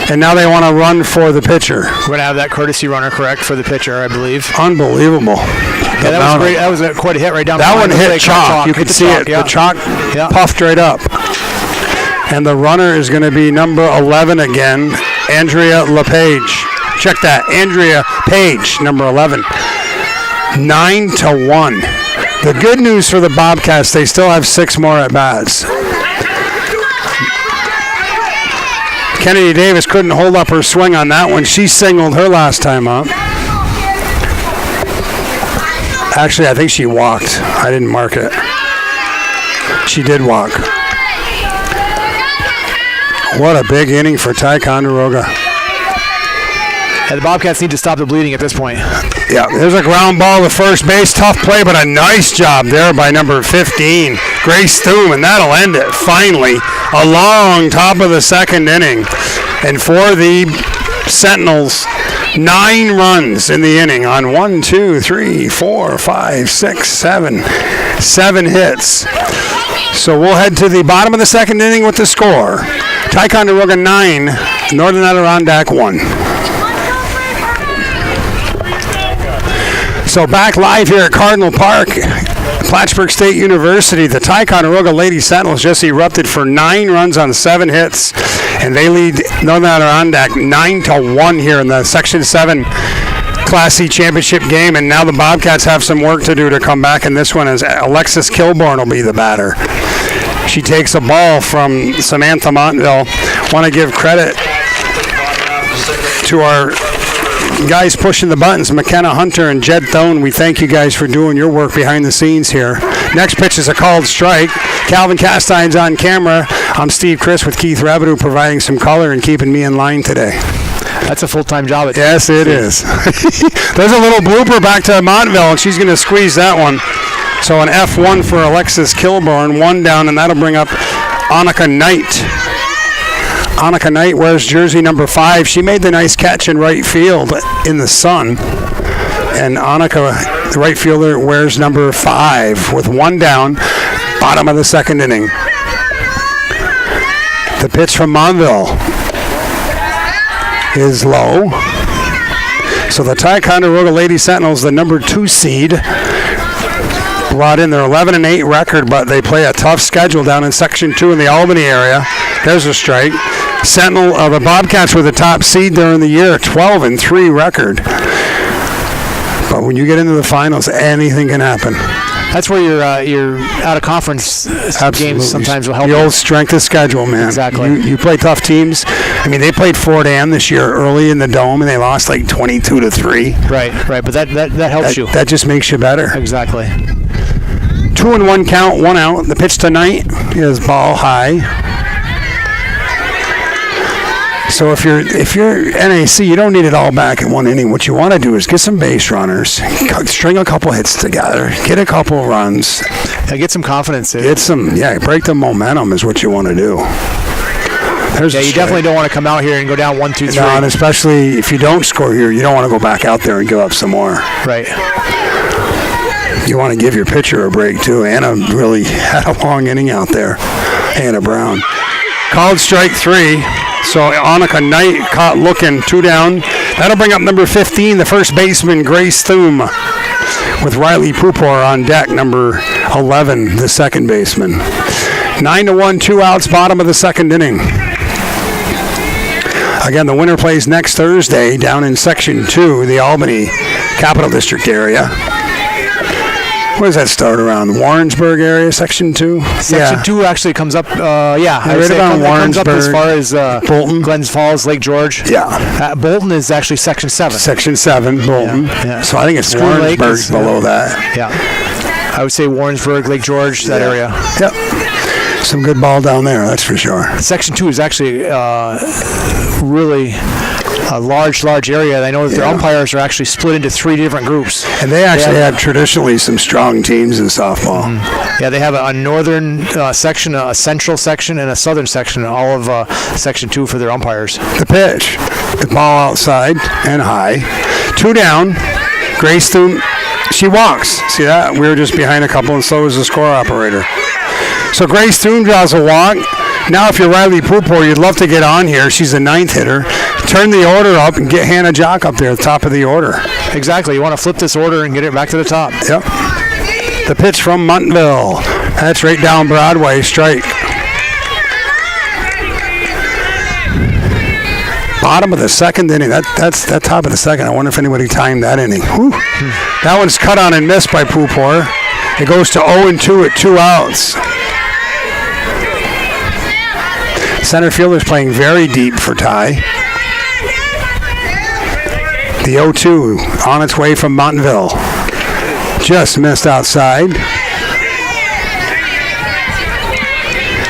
C: And now they want to run for the pitcher.
D: We're going to have that courtesy runner, correct, for the pitcher, I believe.
C: Unbelievable.
D: Yeah, that was great. That was quite a hit right down
C: that
D: the line.
C: That one hit chalk. You could see it.
D: Yeah.
C: The chalk puffed right up. And the runner is going to be number 11 again, Andrea LePage. Check that. Andrea Page, number 11. 9-1. The good news for the Bobcats, they still have 6 more at-bats. Kennedy Davis couldn't hold up her swing on that one. She singled her last time up. Actually, I think she walked. I didn't mark it. She did walk. What a big inning for Ticonderoga.
D: Yeah, the Bobcats need to stop the bleeding at this point.
C: Yeah, there's a ground ball to first base. Tough play, but a nice job there by number 15, Grace Thum, and that'll end it, finally. A long top of the second inning. And for the Sentinels, 9 runs in the inning on 1, 2, 3, 4, 5, 6, 7. 7 hits. So we'll head to the bottom of the second inning with the score. Ticonderoga 9, Northern Adirondack 1. So back live here at Cardinal Park, Plattsburgh State University. The Ticonderoga Lady Sentinels just erupted for 9 runs on 7 hits, and they lead Northern Adirondack 9-1 here in the Section 7 Class C championship game. And now the Bobcats have some work to do to come back in this one, as Alexis Kilborn will be the batter. She takes a ball from Samantha Montville. Want to give credit to our guys pushing the buttons, McKenna Hunter and Jed Thone. We thank you guys for doing your work behind the scenes here. Next pitch is a called strike. Calvin Castine's on camera. I'm Steve Chris with Keith Rabideau, providing some color and keeping me in line today.
D: That's a full-time job.
C: Yes, it is. There's a little blooper back to Montville, and she's going to squeeze that one. So an F1 for Alexis Kilborn, 1 down, and that'll bring up Annika Knight. Annika Knight wears jersey number 5. She made the nice catch in right field in the sun. And Annika, the right fielder, wears number 5 with 1 down, bottom of the second inning. The pitch from Montville is low. So the Ticonderoga Lady Sentinels, the number 2 seed, brought in their 11-8 record, but they play a tough schedule down in Section 2 in the Albany area. There's a strike. Sentinel, the Bobcats were the top seed during the year, 12-3 record. But when you get into the finals, anything can happen.
D: That's where your out of conference games sometimes will help.
C: The old strength of schedule, man.
D: Exactly.
C: You play tough teams. I mean, they played Fort Ann this year early in the Dome, and they lost like 22-3.
D: Right. But that helps you.
C: That just makes you better.
D: Exactly.
C: 2-1 count, 1 out. The pitch tonight is ball high. So if you're NAC, you don't need it all back in one inning. What you want to do is get some base runners, string a couple hits together, get a couple runs.
D: Yeah, get some confidence.
C: Break the momentum is what you want to do.
D: You definitely don't want to come out here and go down 1, 2, 3.
C: No, and especially if you don't score here, you don't want to go back out there and give up some more.
D: Right.
C: You want to give your pitcher a break too. Anna really had a long inning out there. Anna Brown. Called strike 3. So Annika Knight caught looking, 2 down. That'll bring up number 15, the first baseman, Grace Thum. with Riley Pupor on deck, number 11, the second baseman. 9-1, 2 outs, bottom of the second inning. Again, the winner plays next Thursday down in Section 2, the Albany Capital District area. Where does that start around? Warrensburg area, Section 2?
D: Section 2 actually comes up, right
C: around
D: Warrensburg. It comes up as far as
C: Bolton.
D: Glens Falls, Lake George.
C: Yeah.
D: Bolton is actually Section 7.
C: Section 7, Bolton.
D: Yeah.
C: So I think it's
D: Schooner Lake
C: Warrensburg
D: is,
C: below that.
D: Yeah. I would say Warrensburg, Lake George, that area.
C: Yep. Some good ball down there, that's for sure.
D: Section 2 is actually really a large area. I know that their umpires are actually split into 3 different groups.
C: And they actually have traditionally some strong teams in softball.
D: Yeah, they have a northern section, a central section, and a southern section, all of Section 2 for their umpires.
C: The pitch. The ball outside and high. 2 down. Grace Thune, she walks. See that? We were just behind a couple, and so was the score operator. So Grace Thune draws a walk. Now, if you're Riley Pupor, you'd love to get on here. She's the 9th hitter. Turn the order up and get Hannah Jock up there at the top of the order.
D: Exactly. You want to flip this order and get it back to the top.
C: Yep. The pitch from Muntonville. That's right down Broadway. Strike. Bottom of the second inning. That's that top of the second. I wonder if anybody timed that inning. Whew. That one's cut on and missed by Pupor. It goes to 0-2 at 2 outs. Center fielder's playing very deep for Ty. The 0-2 on its way from Montville. Just missed outside.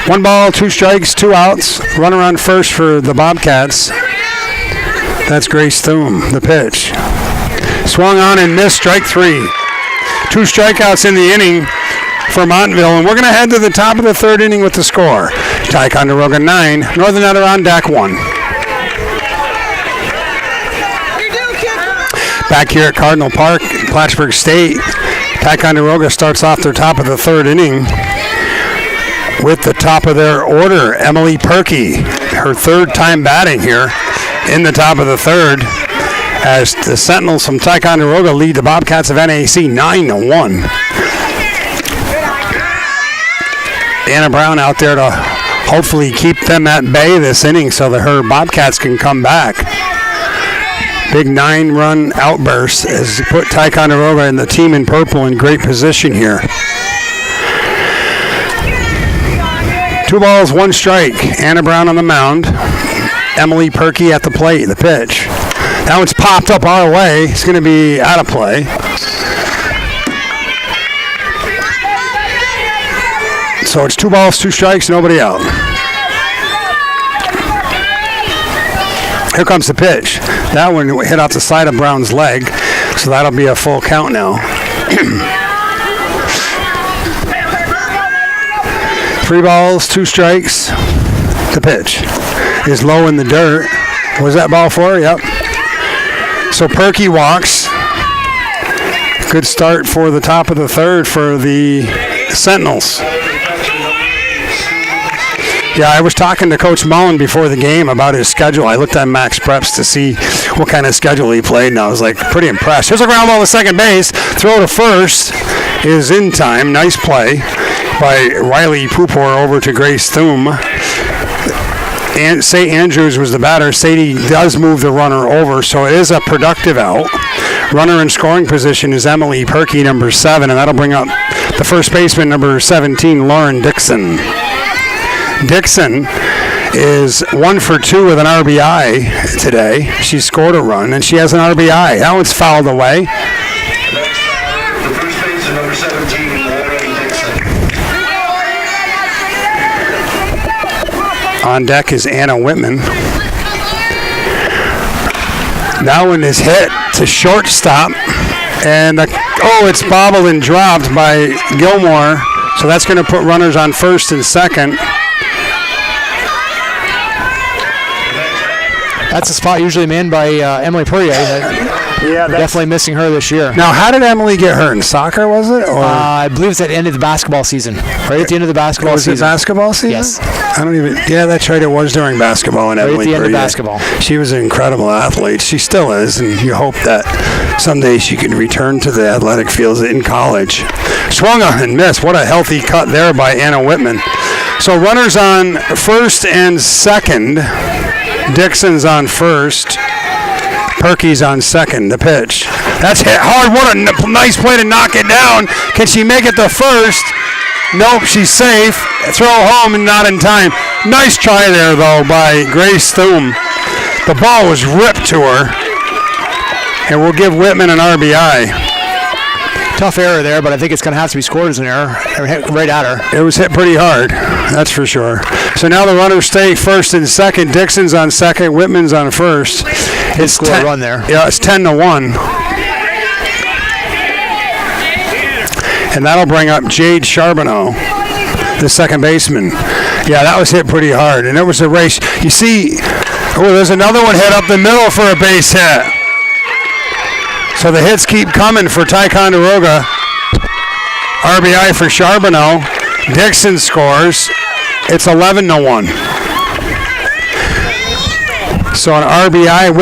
C: 1 ball, 2 strikes, 2 outs. Runner on first for the Bobcats. That's Grace Thune, the pitch. Swung on and missed, strike 3. 2 strikeouts in the inning for Montville, and we're going to head to the top of the third inning with the score. Ticonderoga 9, Northern Adirondack 1. Back here at Cardinal Park, Plattsburgh State, Ticonderoga starts off their top of the third inning with the top of their order, Emily Perkey, her 3rd time batting here in the top of the third, as the Sentinels from Ticonderoga lead the Bobcats of NAC 9-1. Anna Brown out there to hopefully keep them at bay this inning so that her Bobcats can come back. Big 9-run outburst has put Ticonderoga and the team in purple in great position here. 2 balls, 1 strike. Anna Brown on the mound. Emily Perkey at the plate, the pitch. That one's popped up our way. It's going to be out of play. So it's 2 balls, 2 strikes, nobody out. Here comes the pitch. That one hit off the side of Brown's leg, so that'll be a full count now. 3 balls, 2 strikes. The pitch is low in the dirt. Was that ball for? Yep. So Perkey walks. Good start for the top of the third for the Sentinels. Yeah, I was talking to Coach Mullen before the game about his schedule. I looked at Max Preps to see what kind of schedule he played, and I was like pretty impressed. Here's a ground ball to second base. Throw to first is in time. Nice play by Riley Pupor over to Grace Thune. And St. Andrews was the batter. Sadie does move the runner over, so it is a productive out. Runner in scoring position is Emily Perkey, number 7, and that'll bring up the first baseman, number 17, Lauren Dixon. Dixon is 1 for 2 with an RBI today. She scored a run, and she has an RBI. That one's fouled away.
B: The first baseman, number 17, Lauren Dixon.
C: On deck is Anna Whitman. That one is hit to shortstop, and it's bobbled and dropped by Gilmore. So that's going to put runners on first and second.
D: That's a spot usually manned by Emily Perrier.
C: Yeah,
D: definitely missing her this year.
C: Now, how did Emily get hurt? In soccer, was it? Or
D: I believe it's at the end of the basketball season. Right at the end of the basketball
C: was
D: season.
C: it basketball season?
D: Yes.
C: I don't even. Yeah, that's right. It was during basketball, and
D: Right
C: Emily
D: at the end of
C: Puryear.
D: basketball.
C: She was an incredible athlete. She still is, and you hope that someday she can return to the athletic fields in college. Swung on and missed. What a healthy cut there by Anna Whitman. So runners on first and second. Dixon's on first. Perky's on second. The pitch. That's hit hard. What a nice play to knock it down. Can she make it to first? Nope, she's safe. Throw home and not in time. Nice try there, though, by Grace Thum. The ball was ripped to her. And we'll give Whitman an RBI.
D: Tough error there, but I think it's going to have to be scored as an error. Right at her.
C: It was hit pretty hard, that's for sure. So now the runners stay first and second. Dixon's on second. Whitman's on first.
D: It's score a run there.
C: Yeah, it's 10-1. And that'll bring up Jade Charbonneau, the second baseman. Yeah, that was hit pretty hard, and it was a race. You see, there's another one hit up the middle for a base hit. So the hits keep coming for Ticonderoga. RBI for Charbonneau. Dixon scores. It's 11-1. So an RBI.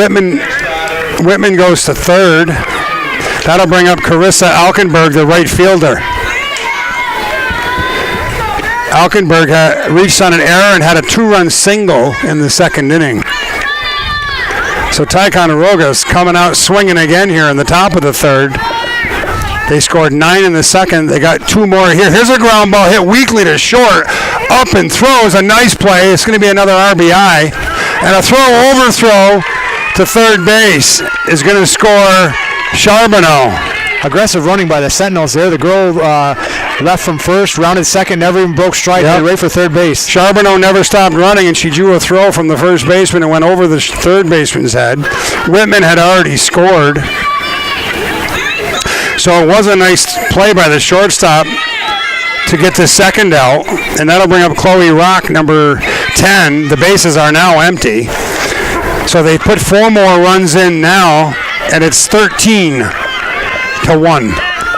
C: Whitman goes to third. That'll bring up Carissa Alkenberg, the right fielder. Alkenberg reached on an error and had a 2-run single in the second inning. So Ticonderoga's coming out swinging again here in the top of the third. They scored 9 in the second. They got 2 more here. Here's a ground ball hit weakly to short. Up and throws. A nice play. It's going to be another RBI. And a overthrow to third base is going to score Charbonneau.
D: Aggressive running by the Sentinels there. The girl left from first, rounded second, never even broke stride,
C: Yep.
D: right for third base.
C: Charbonneau never stopped running, and she drew a throw from the first baseman and went over the third baseman's head. Whitman had already scored. So it was a nice play by the shortstop to get the second out, and that'll bring up Chloe Rock, number 10. The bases are now empty. So they put 4 more runs in now, and it's 13-1.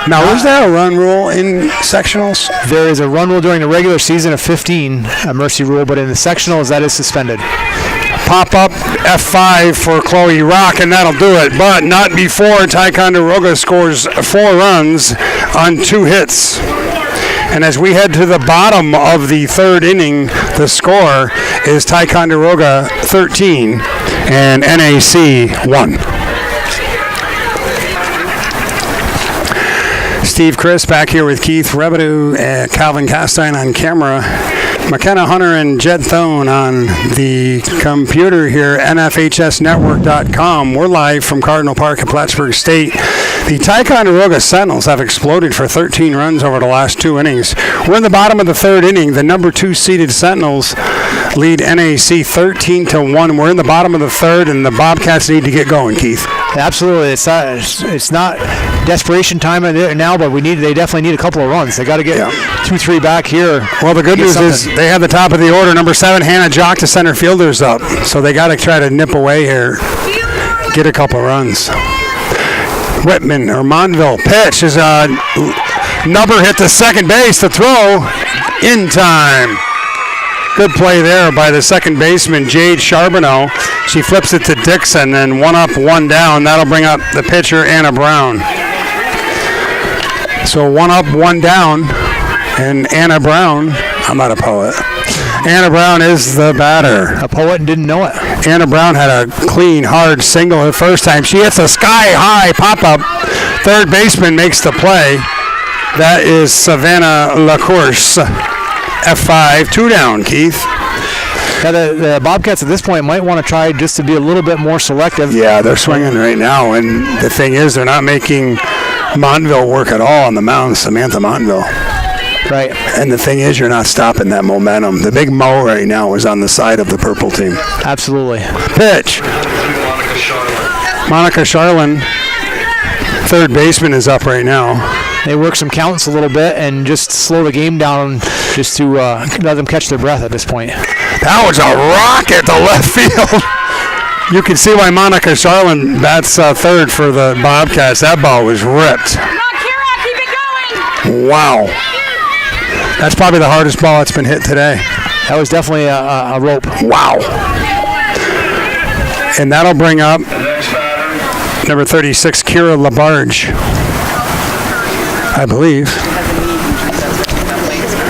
C: Now, is there a run rule in sectionals?
D: There is a run rule during the regular season of 15, a mercy rule, but in the sectionals, that is suspended.
C: Pop up F5 for Chloe Rock, and that'll do it. But not before Ticonderoga scores 4 runs on 2 hits. And as we head to the bottom of the third inning, the score is Ticonderoga 13 and NAC 1. Steve Chris back here with Keith Rebedu, Calvin Castine on camera, McKenna Hunter and Jed Thone on the computer here, NFHSnetwork.com. We're live from Cardinal Park at Plattsburgh State. The Ticonderoga Sentinels have exploded for 13 runs over the last 2 innings. We're in the bottom of the third inning. The number 2 seeded Sentinels lead NAC 13-1. We're in the bottom of the third, and the Bobcats need to get going, Keith.
D: Absolutely. It's not desperation time now, but they definitely need a couple of runs. They got to get 2-3 back here.
C: Well, the good news is they have the top of the order. Number 7, Hannah Jock, the center fielder's up. So they got to try to nip away here, get a couple runs. Whitman or Monville pitch is a number hit to second base. The throw in time. Good play there by the second baseman, Jade Charbonneau. She flips it to Dixon, and 1 up, 1 down. That'll bring up the pitcher, Anna Brown. So 1 up, 1 down, and Anna Brown, I'm not a poet. Anna Brown is the batter.
D: A poet and didn't know it.
C: Anna Brown had a clean, hard single the first time. She hits a sky-high pop-up. Third baseman makes the play. That is Savannah LaCourse. F5, 2 down, Keith.
D: Yeah, the Bobcats at this point might want to try just to be a little bit more selective.
C: Yeah, they're swinging right now, and the thing is, they're not making Montville work at all on the mound, Samantha Montville.
D: Right.
C: And the thing is, you're not stopping that momentum. The big mo right now is on the side of the purple team.
D: Absolutely.
C: Pitch. Monica Charlin, third baseman, is up right now.
D: They work some counts a little bit and just slow the game down just to let them catch their breath at this point.
C: That was a rocket to left field. You can see why Monica Charlin bats third for the Bobcats. That ball was ripped.
E: Come on, Kira, keep it going.
C: Wow. That's probably the hardest ball that's been hit today.
D: That was definitely a rope.
C: Wow. And that'll bring up number 36, Kira LaBarge, I believe.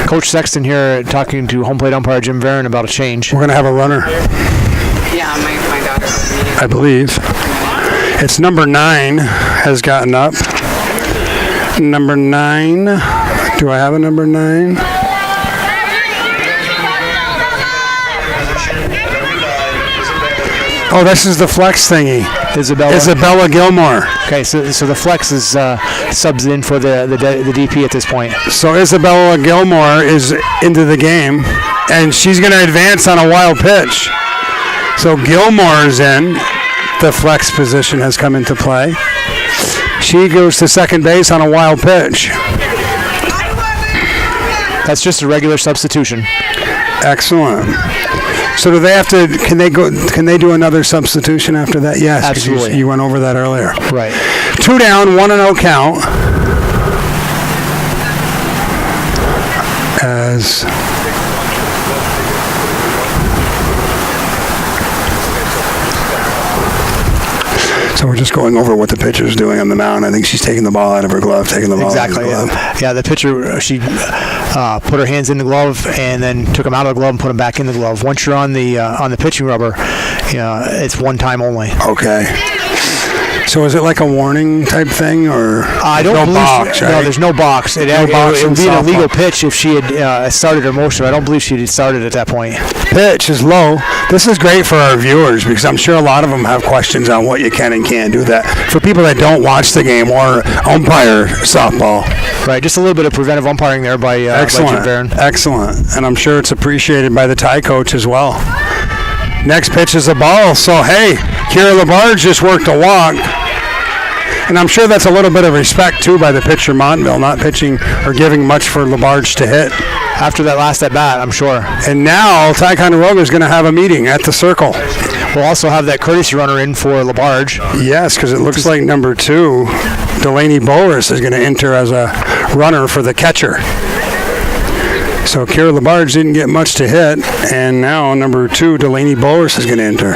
D: Coach Sexton here talking to home plate umpire Jim Varon about a change.
C: We're going to have a runner,
E: Yeah, my daughter.
C: I believe. It's number 9 has gotten up. Number 9. Do I have a number 9? Oh, this is the flex thingy. Isabella Gilmore.
D: Okay, so the flex is subs in for the DP at this point.
C: So Isabella Gilmore is into the game, and she's going to advance on a wild pitch. So Gilmore's in. The flex position has come into play. She goes to second base on a wild pitch.
D: That's just a regular substitution.
C: Excellent. So do they have to? Can they do another substitution after that? Yes,
D: absolutely.
C: You went over that earlier.
D: Right.
C: 2 down, 1-0 count. As so we're just going over what the pitcher's doing on the mound. I think she's taking the ball out of her glove,
D: Exactly. Yeah, the pitcher, she put her hands in the glove and then took them out of the glove and put them back in the glove. Once you're on the pitching rubber, it's one time only.
C: Okay. So is it like a warning type thing, or
D: I don't believe
C: box? Right?
D: No, there's no box. It would be an illegal pitch if she had started her motion. I don't believe she had started at that point.
C: Pitch is low. This is great for our viewers because I'm sure a lot of them have questions on what you can and can't do. That for people that don't watch the game or umpire softball.
D: Right, just a little bit of preventive umpiring there by Jim Varon.
C: Excellent, and I'm sure it's appreciated by the tie coach as well. Next pitch is a ball. So hey, Kira LaBarge just worked a walk. And I'm sure that's a little bit of respect, too, by the pitcher, Montville, not pitching or giving much for LaBarge to hit.
D: After that last at-bat, I'm sure.
C: And now Ticonderoga is going to have a meeting at the circle.
D: We'll also have that courtesy runner in for LaBarge.
C: Yes, because it looks like number 2, Delaney Boris, is going to enter as a runner for the catcher. So Kira LaBarge didn't get much to hit, and now number 2, Delaney Boris, is going to enter.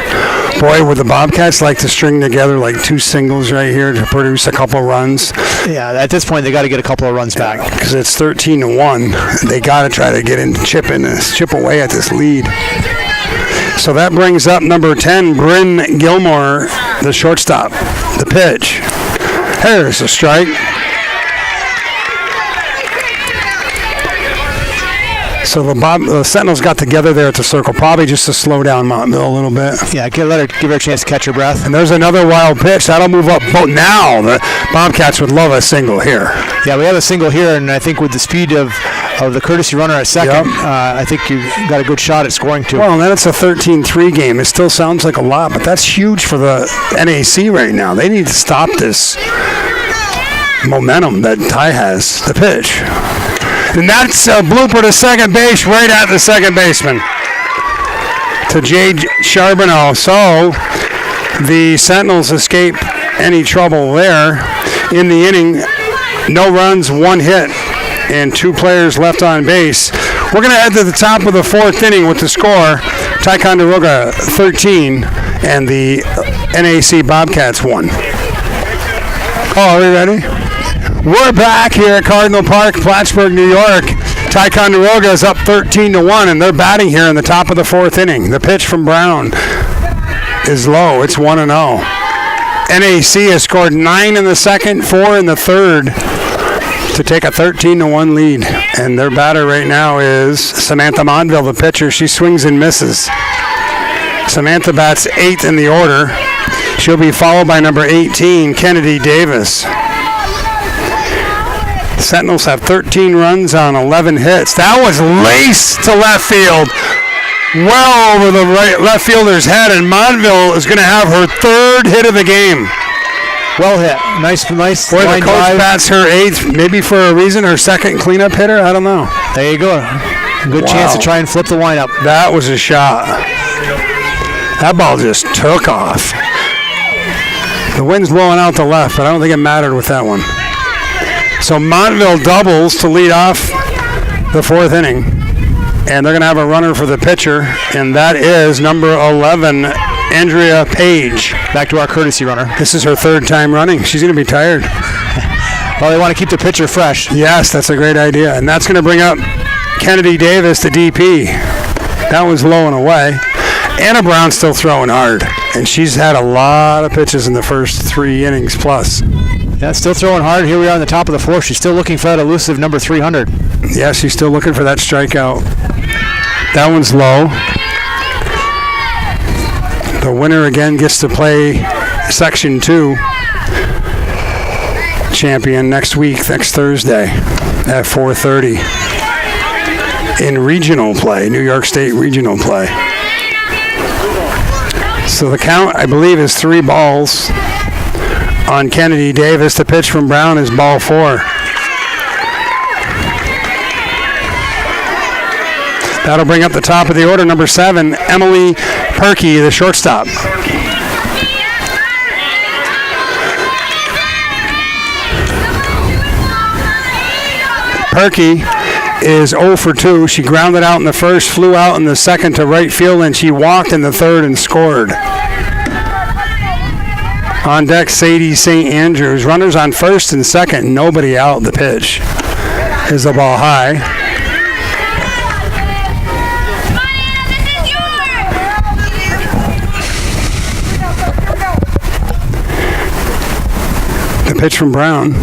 C: Boy, would the Bobcats like to string together like 2 singles right here to produce a couple runs.
D: Yeah, at this point they got to get a couple of runs back.
C: Because it's 13-1. They got to try to get in, chip away at this lead. So that brings up number 10, Bryn Gilmore, the shortstop. The pitch. There's a strike. So the Sentinels got together there at the circle, probably just to slow down Montville a little bit.
D: Yeah, give her a chance to catch her breath.
C: And there's another wild pitch. That'll move up. Now the Bobcats would love a single here.
D: Yeah, we have a single here, and I think with the speed of the courtesy runner at second, I think you got a good shot at scoring too.
C: Well, and then it's a 13-3 game. It still sounds like a lot, but that's huge for the NAC right now. They need to stop this momentum that Ty has. The pitch. And that's a blooper to second base, right at the second baseman, to Jade Charbonneau. So the Sentinels escape any trouble there. In the inning, no runs, 1 hit, and 2 players left on base. We're going to head to the top of the 4th inning with the score, Ticonderoga 13 and the NAC Bobcats 1. Oh, are we ready? We're back here at Cardinal Park, Plattsburgh, New York. Ticonderoga is up 13-1, and they're batting here in the top of the 4th inning. The pitch from Brown is low. It's 1-0. NAC has scored 9 in the second, 4 in the third to take a 13-1 lead. And their batter right now is Samantha Montville, the pitcher. She swings and misses. Samantha bats 8th in the order. She'll be followed by number 18, Kennedy Davis. Sentinels have 13 runs on 11 hits. That was laced to left field. Well over the left fielder's head, and Montville is going to have her 3rd hit of the game.
D: Well hit. Nice.
C: Boy, the coach bats her 8th, maybe for a reason, her 2nd cleanup hitter. I don't know.
D: There you go. Good chance to try and flip the lineup.
C: That was a shot. That ball just took off. The wind's blowing out the left, but I don't think it mattered with that one. So Montville doubles to lead off the fourth inning. And they're going to have a runner for the pitcher, and that is number 11, Andrea Page.
D: Back to our courtesy runner.
C: This is her third time running. She's going to be tired.
D: Well, they want to keep the pitcher fresh.
C: Yes, that's a great idea. And that's going to bring up Kennedy Davis, the DP. That one's low and away. Anna Brown's still throwing hard, and she's had a lot of pitches in the first 3 innings plus.
D: Yeah, still throwing hard. Here we are on the top of the fourth. She's still looking for that elusive number 300.
C: Yeah, she's still looking for that strikeout. That one's low. The winner again gets to play Section 2 champion next week, next Thursday at 4:30 in regional play, New York State regional play. So the count, I believe, is 3 balls on Kennedy Davis. The pitch from Brown is ball 4. That'll bring up the top of the order, number 7, Emily Perky, the shortstop. Perky is 0 for 2. She grounded out in the first, flew out in the second to right field, and she walked in the third and scored. On deck, Sadie St. Andrews. Runners on first and second, nobody out. The pitch is the ball high. The pitch from Brown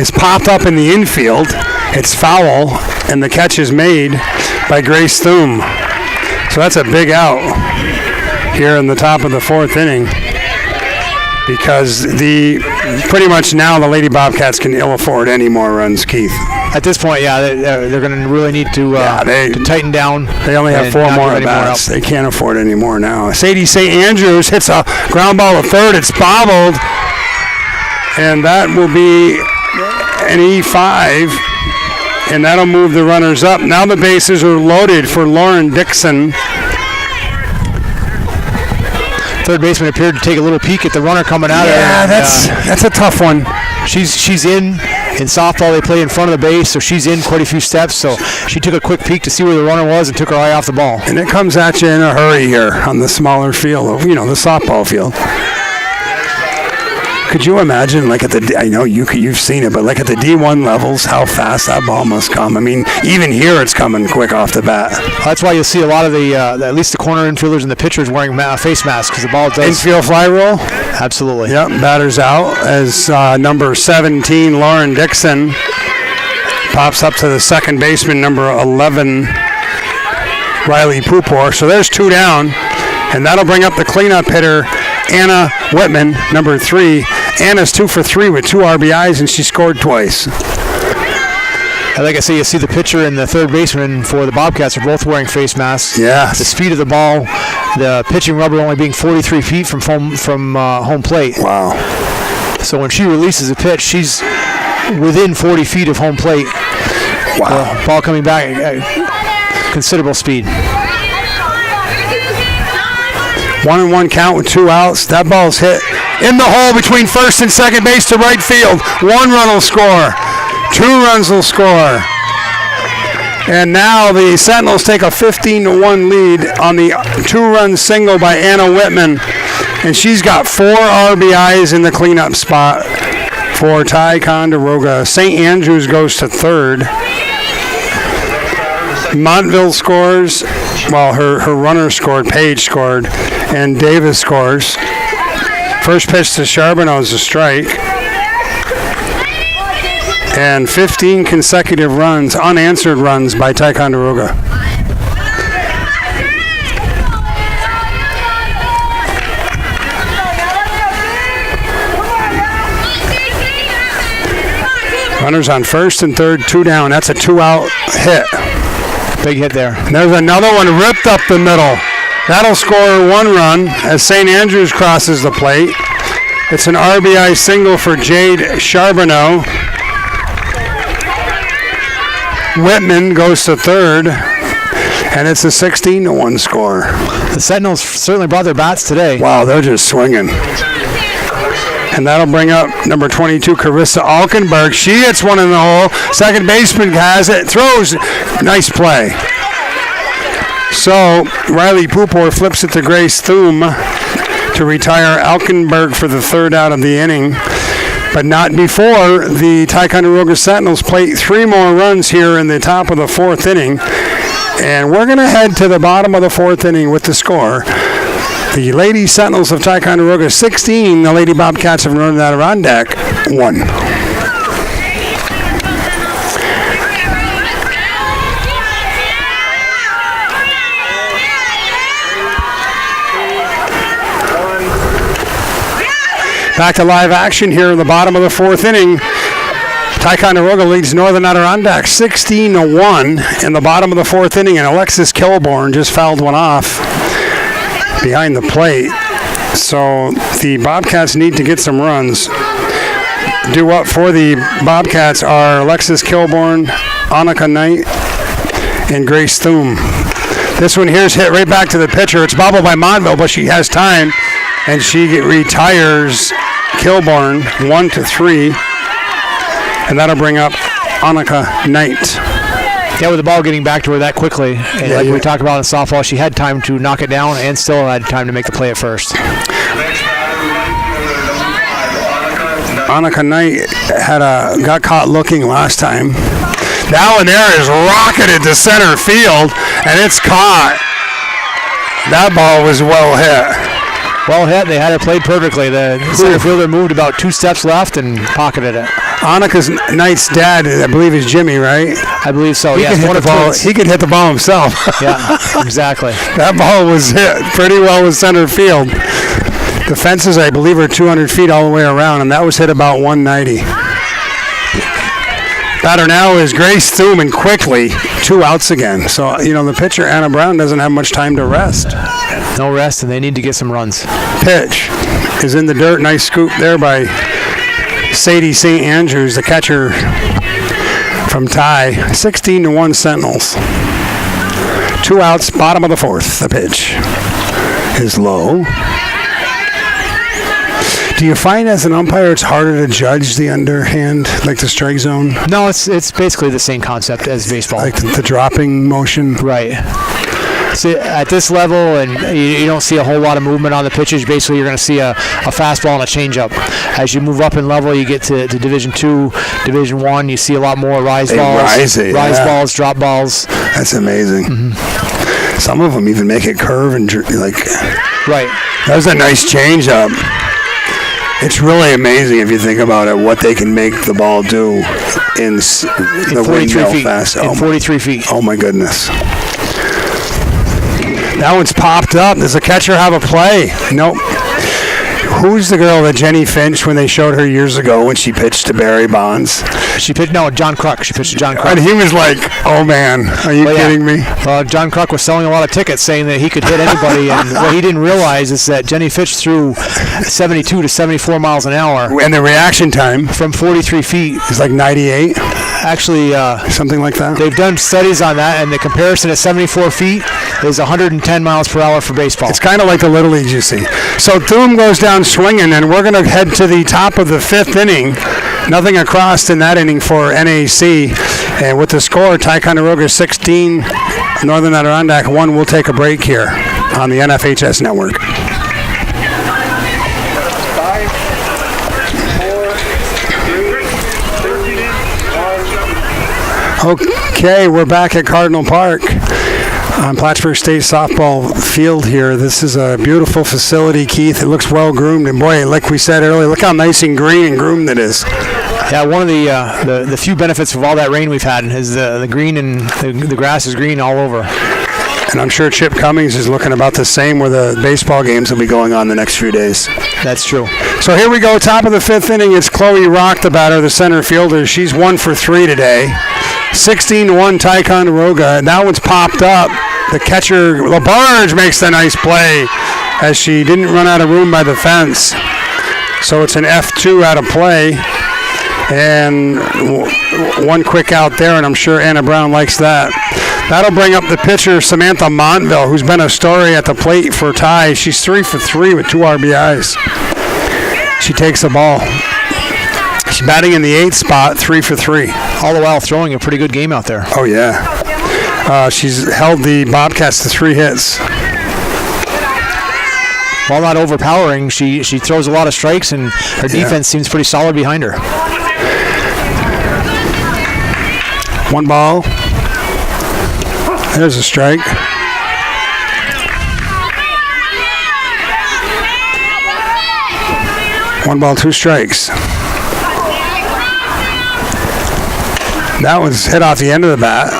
C: is popped up in the infield. It's foul, and the catch is made by Grace Thum. So that's a big out here in the top of the fourth inning, because pretty much now the Lady Bobcats can ill afford any more runs, Keith.
D: At this point, yeah, they're going to really need to tighten down.
C: They only have 4 more at bats. They can't afford any more now. Sadie St. Andrews hits a ground ball to third. It's bobbled, and that will be an E5, and that'll move the runners up. Now the bases are loaded for Lauren Dixon.
D: Third baseman appeared to take a little peek at the runner coming out.
C: Yeah, that's a tough one.
D: She's in softball. They play in front of the base, so she's in quite a few steps. So she took a quick peek to see where the runner was and took her eye off the ball.
C: And it comes at you in a hurry here on the smaller field, the softball field. Could you imagine, like I know you've seen it, but like at the D1 levels, how fast that ball must come? I mean, even here it's coming quick off the bat.
D: That's why you'll see a lot of at least the corner infielders and the pitchers wearing face masks, because the ball does.
C: Infield fly roll?
D: Absolutely.
C: Yep, batter's out as number 17, Lauren Dixon, pops up to the second baseman, number 11, Riley Pupor. So there's 2 down, and that'll bring up the cleanup hitter, Anna Whitman, number 3. Anna's 2 for 3 with 2 RBIs, and she scored twice.
D: Like I say, you see the pitcher and the third baseman for the Bobcats are both wearing face masks.
C: Yeah.
D: The speed of the ball, the pitching rubber only being 43 feet from home plate.
C: Wow.
D: So when she releases a pitch, she's within 40 feet of home plate.
C: Wow.
D: The ball coming back at considerable speed.
C: 1-1 count with 2 outs. That ball's hit in the hole between first and second base to right field. 1 run will score. 2 runs will score. And now the Sentinels take a 15-1 lead on the 2-run single by Anna Whitman. And she's got 4 RBIs in the cleanup spot for Ticonderoga. St. Andrews goes to third. Montville scores. Well, her runner scored. Page scored. And Davis scores. First pitch to Charbonneau is a strike. And 15 consecutive runs, unanswered runs by Ticonderoga. Runners on first and third, 2 down. That's a 2-out hit.
D: Big hit there.
C: And there's another one ripped up the middle. That'll score 1 run as St. Andrews crosses the plate. It's an RBI single for Jade Charbonneau. Whitman goes to third. and it's a 16-1 score.
D: The Sentinels certainly brought their bats today.
C: Wow, they're just swinging. And that'll bring up number 22, Carissa Alkenberg. She hits one in the hole. Second baseman has it, throws. Nice play. So Riley Pupor flips it to Grace Thum to retire Alkenberg for the third out of the inning. But not before the Ticonderoga Sentinels plate 3 more runs here in the top of the 4th inning. And we're going to head to the bottom of the 4th inning with the score. The Lady Sentinels of Ticonderoga 16, the Lady Bobcats of Northern Adirondack 1. Back to live action here in the bottom of the 4th inning. Ticonderoga leads Northern Adirondack 16-1 in the bottom of the 4th inning, and Alexis Kilborn just fouled one off behind the plate. So the Bobcats need to get some runs. Due up for the Bobcats are Alexis Kilborn, Annika Knight, and Grace Thum. This one here's hit right back to the pitcher. It's bobbled by Montville, but she has time, and she retires Kilborn 1-3, and that'll bring up Annika Knight.
D: Yeah, with the ball getting back to her that quickly, and like we talked about in softball, she had time to knock it down and still had time to make the play at first.
C: Annika Knight got caught looking last time. That one there is rocketed to center field, and it's caught. That ball was well hit.
D: Well hit. They had it played perfectly. The center fielder moved about 2 steps left and pocketed it.
C: Annika Knight's dad, I believe, is Jimmy, right?
D: I believe so.
C: He could hit the ball himself.
D: Yeah, exactly.
C: That ball was hit pretty well with center field. The fences, I believe, are 200 feet all the way around, and that was hit about 190. Batter now is Grace Thum, and quickly 2 outs again. So, the pitcher, Anna Brown, doesn't have much time to rest.
D: No rest, and they need to get some runs.
C: Pitch is in the dirt. Nice scoop there by Sadie St. Andrews, the catcher from Ty. 16-1 Sentinels. 2 outs, bottom of the 4th. The pitch is low. Do you find as an umpire it's harder to judge the underhand, like the strike zone?
D: No, it's basically the same concept as baseball.
C: Like the dropping motion?
D: Right. So at this level, and you don't see a whole lot of movement on the pitches. Basically, you're going to see a fastball and a changeup. As you move up in level, you get to Division 2, Division 1, you see a lot more rise balls, balls, drop balls.
C: That's amazing. Mm-hmm. Some of them even make it curve and
D: Right.
C: That was a nice changeup. It's really amazing if you think about it, what they can make the ball do in the
D: 43 feet.
C: Fast.
D: In 43 feet.
C: Oh my goodness. That one's popped up. Does the catcher have a play? Nope. Who's the girl that Jenny Finch when they showed her years ago when she pitched to Barry Bonds?
D: John Kruk. She pitched to John Kruk.
C: And he was like, oh man, are you kidding me?
D: John Kruk was selling a lot of tickets saying that he could hit anybody, and what he didn't realize is that Jenny Finch threw 72 to 74 miles an hour.
C: And the reaction time
D: from 43 feet
C: is like 98?
D: Actually,
C: something like that.
D: They've done studies on that, and the comparison at 74 feet is 110 miles per hour for baseball.
C: It's kind of like the Little Leagues, you see. So Thum goes down swinging, and we're going to head to the top of the 5th inning. Nothing across in that inning for NAC. And with the score, Ticonderoga 16, Northern Adirondack 1. We'll take a break here on the NFHS Network.
B: 5, 4, 3, 2, 1.
C: Okay, we're back at Cardinal Park on Plattsburgh State softball field here. This is a beautiful facility, Keith. It looks well groomed, and boy, like we said earlier, look how nice and green and groomed it is.
D: Yeah, one of the few benefits of all that rain we've had is the green, and the grass is green all over.
C: And I'm sure Chip Cummings is looking about the same where the baseball games will be going on the next few days.
D: That's true.
C: So here we go, top of the 5th inning. It's Chloe Rock, the batter, the center fielder. She's 1 for 3 today. 16-1 Ticonderoga. And that one's popped up. The catcher, LaBarge, makes the nice play as she didn't run out of room by the fence. So it's an F2 out of play. And one quick out there, and I'm sure Anna Brown likes that. That'll bring up the pitcher, Samantha Montville, who's been a story at the plate for Ti. She's 3 for 3 with 2 RBIs. She takes the ball. She's batting in the 8th spot, 3 for 3.
D: All the while throwing a pretty good game out there.
C: Oh, yeah. She's held the Bobcats to 3 hits.
D: While not overpowering, she throws a lot of strikes, and her defense seems pretty solid behind her.
C: 1 ball. There's a strike. One ball, 2 strikes. That was hit off the end of the bat.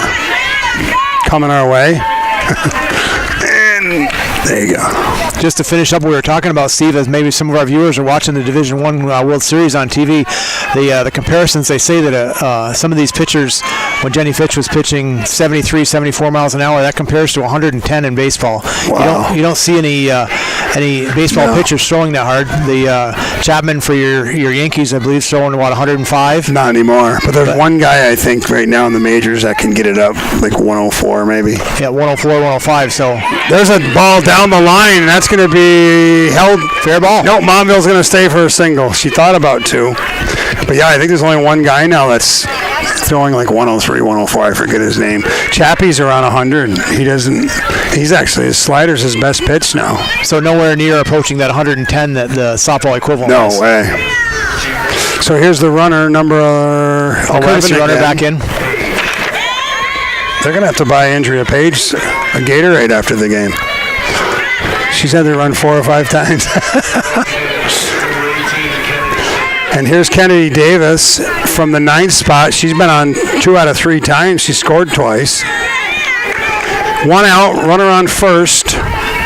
C: Coming our way. And there you go.
D: Just to finish up what we were talking about, Steve, as maybe some of our viewers are watching the Division I World Series on TV, the comparisons, they say that some of these pitchers, when Jenny Fitch was pitching 73, 74 miles an hour, that compares to 110 in baseball.
C: Wow.
D: You don't see any baseball pitchers throwing that hard. The Chapman for your Yankees, I believe, throwing about 105.
C: Not anymore. But there's one guy, I think, right now in the majors that can get it up, like 104 maybe.
D: Yeah, 104, 105. So
C: there's a ball down the line. That's going to be held.
D: Fair ball.
C: Nope, Montville's going to stay for a single. She thought about 2. But yeah, I think there's only one guy now that's throwing like 103, 104. I forget his name. Chappie's around 100. He's actually, his slider's his best pitch now.
D: So nowhere near approaching that 110 that the softball equivalent is.
C: No way. So here's the runner, number 11
D: Courtesy runner back in.
C: They're going to have to buy Andrea Page a Gatorade after the game. She's had to run 4 or 5 times. And here's Kennedy Davis from the 9th spot. She's been on 2 out of 3 times. She scored twice. 1 out, runner on first.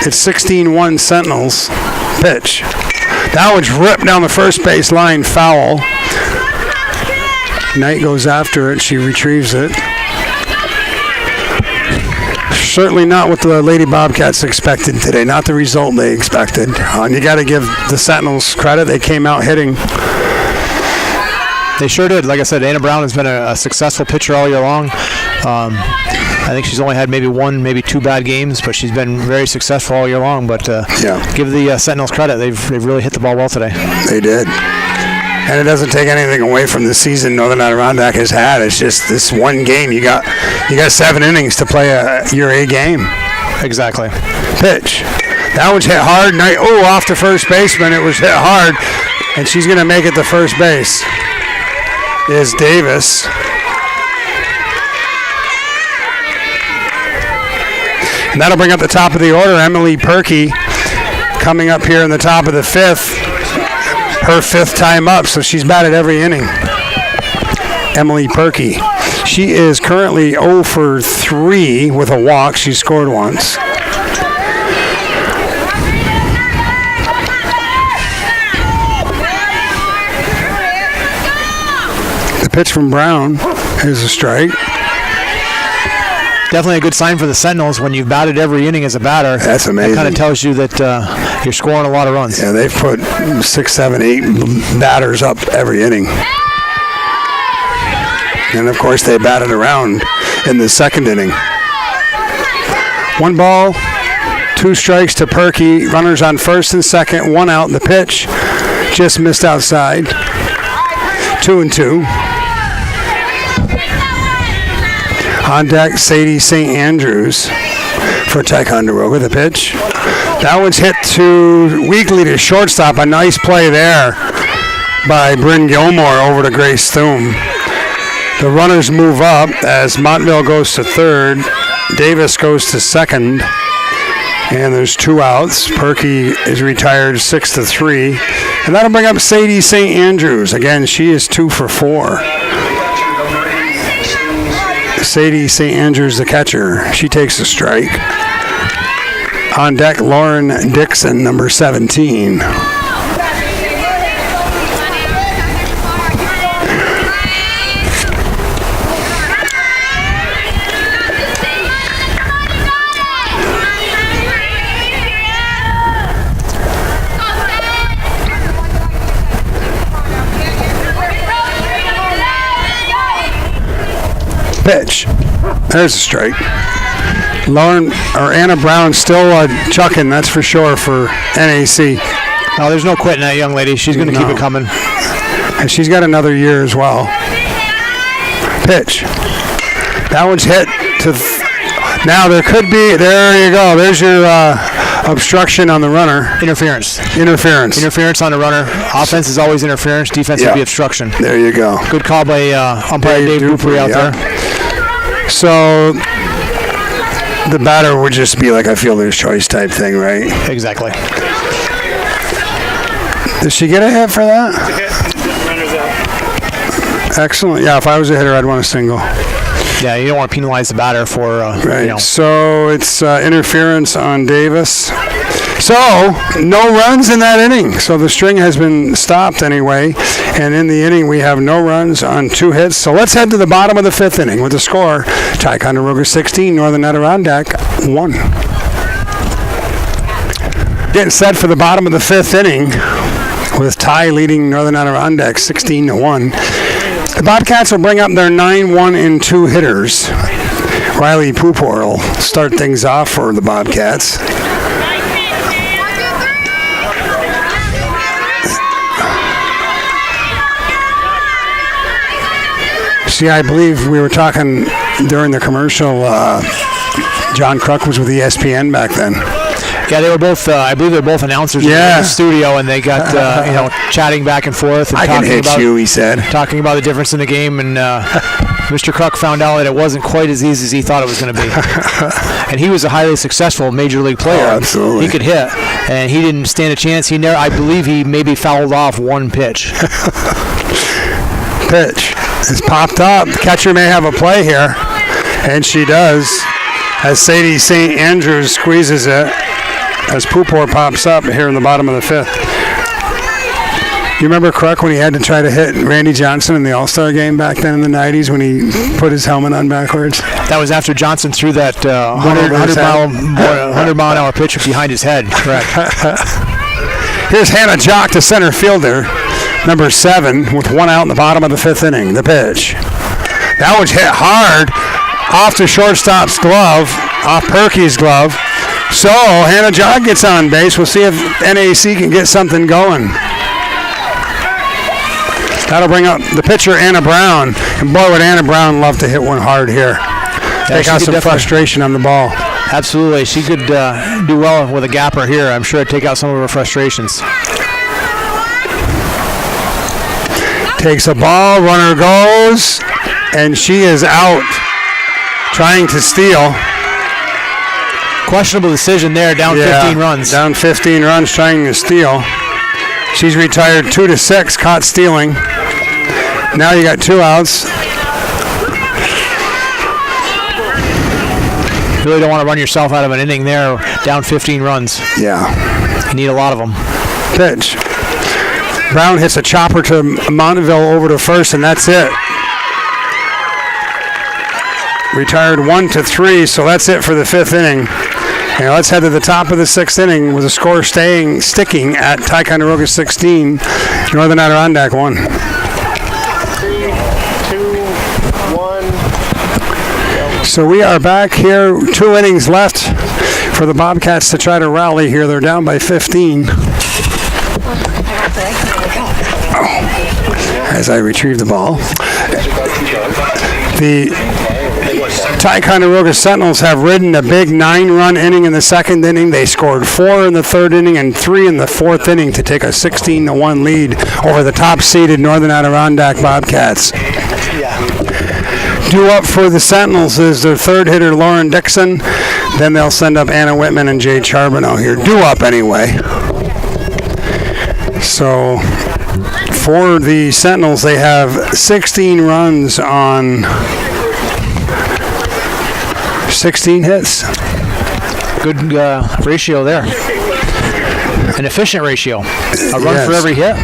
C: It's 16-1 Sentinels. Pitch. That was ripped down the first base line, foul. Knight goes after it. She retrieves it. Certainly not what the Lady Bobcats expected today. Not the result they expected. And you got to give the Sentinels credit. They came out hitting.
D: They sure did. Like I said, Anna Brown has been a successful pitcher all year long. I think she's only had maybe 1, maybe 2 bad games, but she's been very successful all year long. But give the Sentinels credit. They've really hit the ball well today.
C: They did. And it doesn't take anything away from the season Northern Adirondack has had. It's just this one game. You got 7 innings to play your A game.
D: Exactly.
C: Pitch. That one's hit hard. Off to first baseman. It was hit hard. And she's going to make it to first base. Is Davis. And that'll bring up the top of the order. Emily Perkey coming up here in the top of the 5th. Her 5th time up, so she's batted every inning. Emily Perkey. She is currently 0 for 3 with a walk. She scored once. The pitch from Brown is a strike.
D: Definitely a good sign for the Sentinels when you've batted every inning as a batter.
C: That's amazing.
D: That kind of tells you that you're scoring a lot of runs.
C: Yeah, they've put 6, 7, 8 batters up every inning. And, of course, they batted around in the 2nd inning. 1 ball, 2 strikes to Perkey. Runners on first and second. 1 out. The pitch just missed outside. 2-2. On deck, Sadie St. Andrews for Ticonderoga. The pitch. That one's hit weakly to shortstop. A nice play there by Bryn Gilmore over to Grace Thum. The runners move up as Montville goes to 3rd. Davis goes to 2nd. And there's 2 outs. Perkey is retired 6-3. And that'll bring up Sadie St. Andrews. Again, she is 2 for 4. Sadie St. Andrews, the catcher. She takes a strike. On deck, Lauren Dixon, number 17. Pitch. There's a strike. Anna Brown still chucking, that's for sure, for NAC.
D: Oh, there's no quitting that young lady. She's going to keep it coming.
C: And she's got another year as well. Pitch. That one's hit to... Now there could be... There you go. There's your obstruction on the runner.
D: Interference.
C: Interference
D: On the runner. Offense is always interference. Defense would be obstruction.
C: There you go.
D: Good call by umpire Dave Dupree out there.
C: So the batter would just be like a fielder's choice type thing, right?
D: Exactly.
C: Does she get a hit for that?
A: Runner's out.
C: Excellent. Yeah, if I was a hitter, I'd want a single.
D: Yeah, you don't want to penalize the batter for,
C: Right. So it's interference on Davis. So no runs in that inning. So the string has been stopped anyway. And in the inning, we have no runs on 2 hits. So let's head to the bottom of the 5th inning with the score. Ticonderoga 16, Northern Adirondack 1. Getting set for the bottom of the 5th inning with Ty leading Northern Adirondack 16-1. The Bobcats will bring up their 9-1-2 hitters. Riley Pupor will start things off for the Bobcats. See, I believe we were talking during the commercial. John Kruk was with ESPN back then.
D: Yeah, they were both. I believe they're both announcers in the studio, and they got chatting back and forth. And
C: I can hit you, he said.
D: Talking about the difference in the game, and Mr. Kruk found out that it wasn't quite as easy as he thought it was going to be. And he was a highly successful major league player.
C: Oh, absolutely.
D: He could hit, and he didn't stand a chance. I believe he maybe fouled off one pitch.
C: Pitch is popped up. The catcher may have a play here, and she does. As Sadie St. Andrews squeezes it. As Pupor pops up here in the bottom of the 5th. You remember Kruk when he had to try to hit Randy Johnson in the All-Star game back then in the 90s when he put his helmet on backwards?
D: That was after Johnson threw that 100-mile-an-hour pitch behind his head. Correct.
C: Here's Hannah Jock, the center fielder, number 7, with 1 out in the bottom of the 5th inning. The pitch. That one's hit hard off the shortstop's glove, off Perky's glove. So, Hannah Jock gets on base. We'll see if NAC can get something going. That'll bring up the pitcher, Anna Brown. And boy, would Anna Brown love to hit one hard here. Take out some frustration on the ball.
D: Absolutely. She could do well with a gapper here. I'm sure it'd take out some of her frustrations.
C: Takes a ball, runner goes, and she is out trying to steal.
D: Questionable decision there, down 15 runs.
C: Down 15 runs trying to steal. She's retired 2-6, caught stealing. Now you got 2 outs.
D: You really don't want to run yourself out of an inning there, down 15 runs.
C: Yeah.
D: You need a lot of them.
C: Pitch. Brown hits a chopper to Montville over to first, and that's it. Retired 1-3, so that's it for the 5th inning. And let's head to the top of the 6th inning with the score sticking at Ticonderoga 16, Northern Adirondack 1.
F: 3, 2, 1.
C: So we are back here, 2 innings left for the Bobcats to try to rally here. They're down by 15. As I retrieve the ball. The Ticonderoga Sentinels have ridden a big 9-run inning in the 2nd inning. They scored 4 in the 3rd inning and 3 in the 4th inning to take a 16-1 lead over the top-seeded Northern Adirondack Bobcats. Due up for the Sentinels is their 3rd hitter, Lauren Dixon. Then they'll send up Anna Whitman and Jade Charbonneau here. Due up anyway. So for the Sentinels, they have 16 runs on 16 hits.
D: Good ratio there. An efficient ratio. A run for every hit.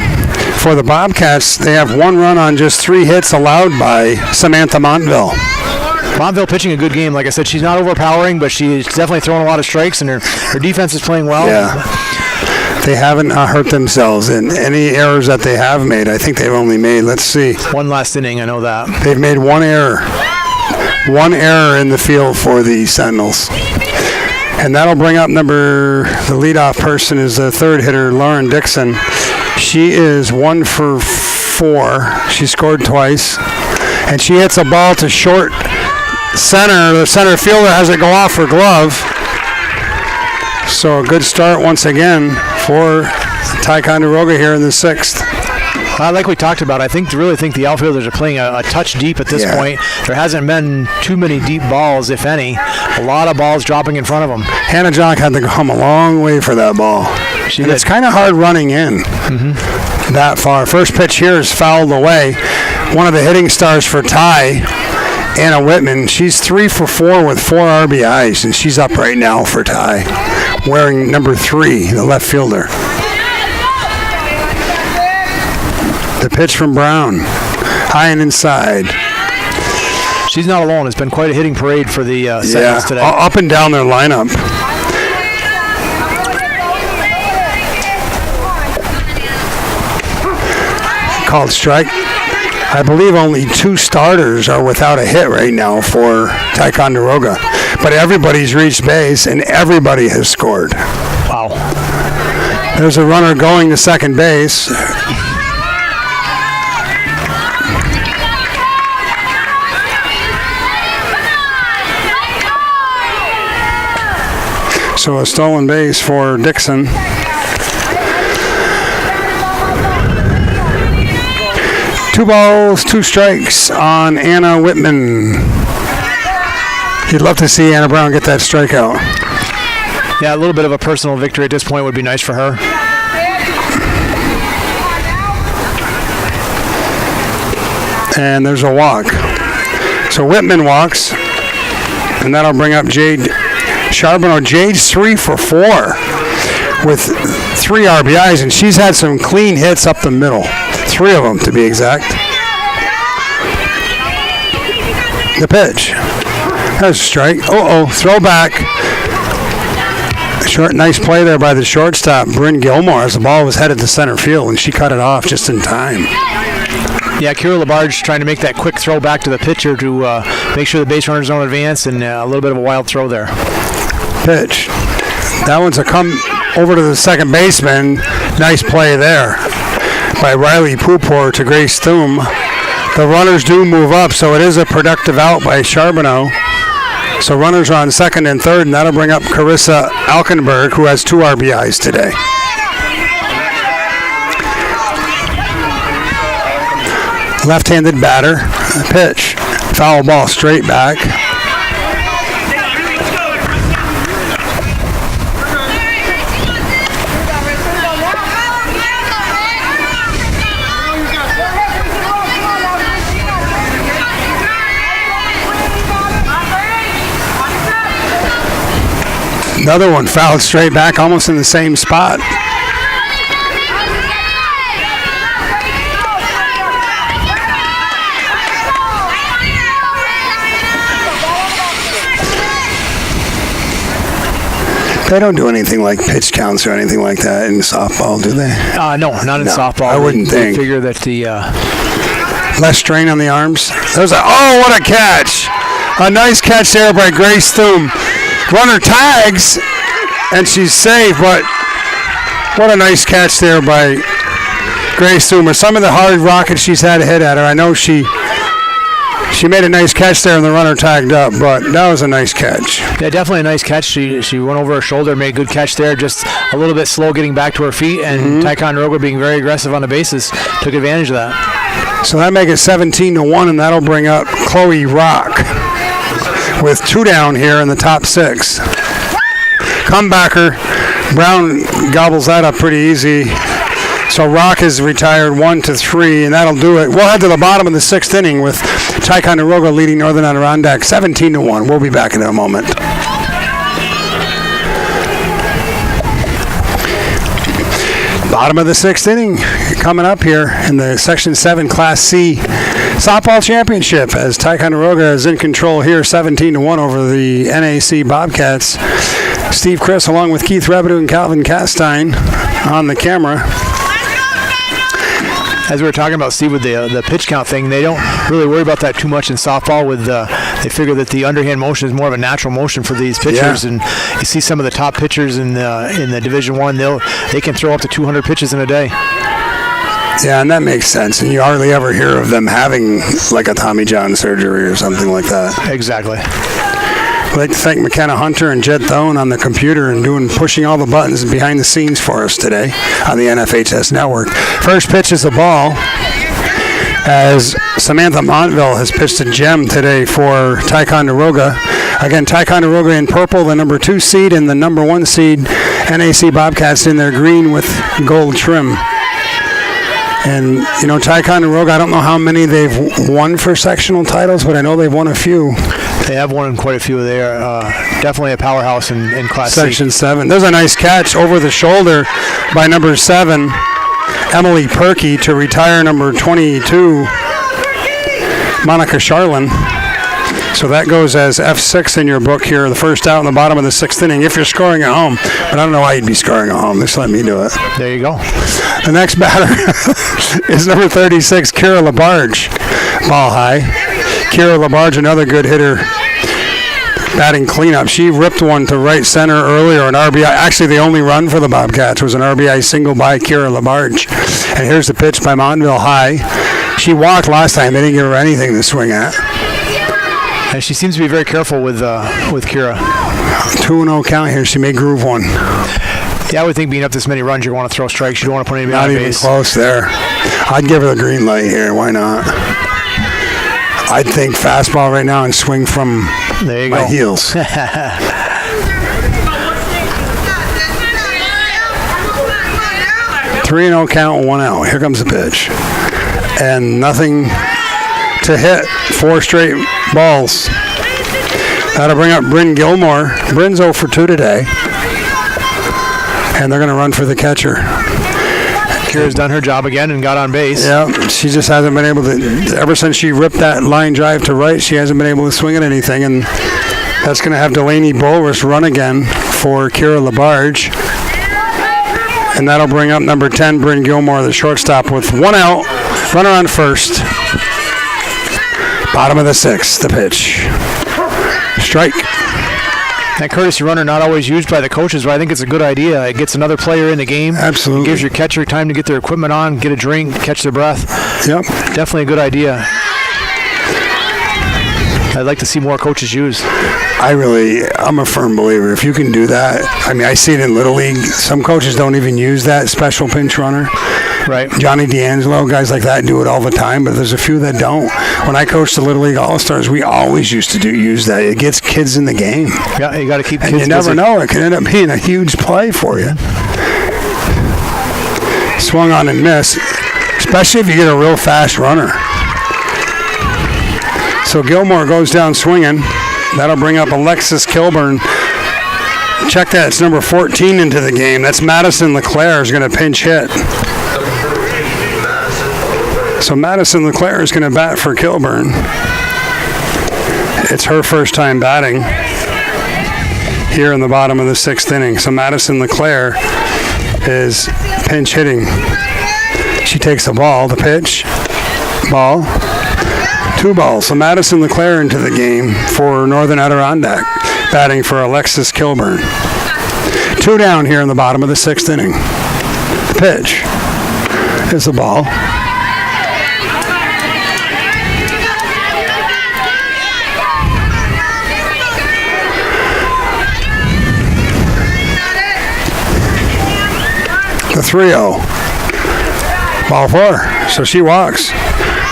C: For the Bobcats, they have 1 run on just 3 hits allowed by Samantha Montville.
D: Montville pitching a good game. Like I said, she's not overpowering, but she's definitely throwing a lot of strikes, and her defense is playing well.
C: Yeah. They haven't hurt themselves in any errors that they have made. I think they've only made, let's see.
D: 1 last inning, I know that.
C: They've made 1 error. 1 error in the field for the Sentinels. And that'll bring up the leadoff person is the third hitter, Lauren Dixon. She is 1 for 4. She scored twice. And she hits a ball to short center. The center fielder has it go off her glove. So a good start once again for Ticonderoga here in the 6th.
D: Like we talked about, I really think the outfielders are playing a touch deep at this point. There hasn't been too many deep balls, if any. A lot of balls dropping in front of them.
C: Hannah Jock had to come a long way for that ball. It's kind of hard running in that far. First pitch here is fouled away. One of the hitting stars for Ty, Anna Whitman, she's 3 for 4 with 4 RBIs, and she's up right now for Ty, wearing number 3, the left fielder. The pitch from Brown, high and inside.
D: She's not alone. It's been quite a hitting parade for the Sentinels today.
C: Up and down their lineup. Called strike. I believe only 2 starters are without a hit right now for Ticonderoga. But everybody's reached base and everybody has scored.
D: Wow.
C: There's a runner going to second base. So a stolen base for Dixon. Two balls, 2 strikes on Anna Whitman. You'd love to see Anna Brown get that strikeout.
D: Yeah, a little bit of a personal victory at this point would be nice for her.
C: And there's a walk. So Whitman walks, and that'll bring up Jade Charbonneau. Jade's 3 for 4 with 3 RBIs, and she's had some clean hits up the middle. 3 of them, to be exact. The pitch. There's a strike. Throwback. Nice play there by the shortstop, Bryn Gilmore, as the ball was headed to center field, and she cut it off just in time.
D: Yeah, Kira Labarge trying to make that quick throw back to the pitcher to make sure the base runners don't advance, and a little bit of a wild throw there.
C: Pitch. That one's a come over to the second baseman. Nice play there by Riley Pupor to Grace Thum. The runners do move up, so it is a productive out by Charbonneau. So runners are on second and third, and that'll bring up Carissa Alkenberg, who has 2 RBIs today. Left-handed batter. Pitch. Foul ball straight back. Another one fouled straight back, almost in the same spot. They don't do anything like pitch counts or anything like that in softball, do they?
D: No, not in softball.
C: I wouldn't think.
D: They figure that the
C: less strain on the arms. There's what a catch! A nice catch there by Grace Thum. Runner tags, and she's safe, but what a nice catch there by Grace Thum. Some of the hard rockets she's had hit at her. I know she made a nice catch there and the runner tagged up, but that was a nice catch.
D: Yeah, definitely a nice catch. She went over her shoulder, made a good catch there, just a little bit slow getting back to her feet, and Ticonderoga being very aggressive on the bases took advantage of that.
C: So that makes it 17-1, and that'll bring up Chloe Rock with 2 down here in the top 6. Comebacker. Brown gobbles that up pretty easy. So Rock is retired 1-3, and that'll do it. We'll head to the bottom of the 6th inning with Ticonderoga leading Northern Adirondack 17-1. We'll be back in a moment. Bottom of the 6th inning coming up here in the Section 7 Class C Softball Championship as Ticonderoga is in control here 17-1 over the NAC Bobcats. Steve Chris along with Keith Rebedu and Calvin Castine on the camera.
D: As we were talking about, Steve, with the pitch count thing, they don't really worry about that too much in softball. They figure that the underhand motion is more of a natural motion for these pitchers, and you see some of the top pitchers in the Division I, they can throw up to 200 pitches in a day.
C: Yeah, and that makes sense. And you hardly ever hear of them having like a Tommy John surgery or something like that.
D: Exactly.
C: I'd like to thank McKenna Hunter and Jed Thone on the computer and pushing all the buttons behind the scenes for us today on the NFHS network. First pitch is a ball, as Samantha Montville has pitched a gem today for Ticonderoga. Again, Ticonderoga in purple, the number 2 seed, and the number 1 seed, NAC Bobcats, in their green with gold trim. And, you know, Ticonderoga, I don't know how many they've won for sectional titles, but I know they've won a few.
D: They have won quite a few. They are definitely a powerhouse in Class C.
C: Section 7. There's a nice catch over the shoulder by number 7, Emily Perkey, to retire number 22, Monica Charlin. So that goes as F6 in your book here, the first out in the bottom of the 6th inning, if you're scoring at home. But I don't know why you'd be scoring at home. Just let me do it.
D: There you go.
C: The next batter is number 36, Kira Labarge. Ball high. Kira Labarge, another good hitter, batting cleanup. She ripped one to right center earlier, an RBI. Actually, the only run for the Bobcats was an RBI single by Kira Labarge. And here's the pitch by Montville high. She walked last time. They didn't give her anything to swing at.
D: And she seems to be very careful with Kira.
C: 2-0 count here. She may groove one.
D: Yeah, I would think being up this many runs, you want to throw strikes. You don't want to put anybody on base.
C: Not even close there. I'd give her the green light here. Why not? I'd think fastball right now and swing from my heels. 3-0 count, 1 out. Here comes the pitch. And nothing to hit. 4 straight balls. That'll bring up Bryn Gilmore. Bryn's 0 for 2 today. And they're going to run for the catcher.
D: Kira's done her job again and got on base.
C: Yeah, she just hasn't been able to, ever since she ripped that line drive to right, she hasn't been able to swing at anything. And that's going to have Delaney Bolris run again for Kira Labarge. And that'll bring up number 10, Bryn Gilmore, the shortstop, with 1 out. Runner on first. Bottom of the 6th, the pitch. Strike.
D: That courtesy runner not always used by the coaches, but I think it's a good idea. It gets another player in the game.
C: Absolutely.
D: It gives your catcher time to get their equipment on, get a drink, catch their breath.
C: Yep.
D: Definitely a good idea. I'd like to see more coaches use.
C: I'm a firm believer. If you can do that, I mean, I see it in Little League. Some coaches don't even use that special pinch runner.
D: Right.
C: Johnny D'Angelo, guys like that do it all the time, but there's a few that don't. When I coached the Little League All-Stars, we always used to use that. It gets kids in the game.
D: Yeah, you got to keep kids
C: busy. You never
D: busy.
C: know. It can end up being a huge play for you. Swung on and missed, especially if you get a real fast runner. So Gilmore goes down swinging. That'll bring up Alexis Kilburn. Check that. It's number 14 into the game. That's Madison LeClaire is going to pinch hit. So Madison LeClaire is going to bat for Kilburn. It's her first time batting here in the bottom of the 6th inning. So Madison LeClaire is pinch hitting. She takes the ball, the pitch, ball, 2 balls. So Madison LeClaire into the game for Northern Adirondack, batting for Alexis Kilburn. 2 down here in the bottom of the 6th inning. The pitch is the ball. The 3-0. Ball 4. So she walks.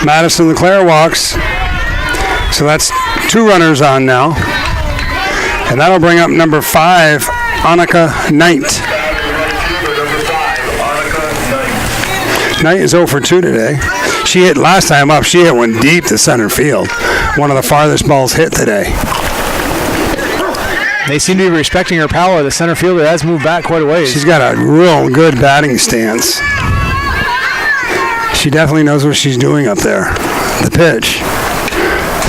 C: Madison LeClaire walks. So that's 2 runners on now. And that'll bring up number 5, Annika Knight. Knight is 0 for 2 today. She hit last time up. She hit one deep to center field. One of the farthest balls hit today.
D: They seem to be respecting her power. The center fielder has moved back quite a ways.
C: She's got a real good batting stance. She definitely knows what she's doing up there. The pitch.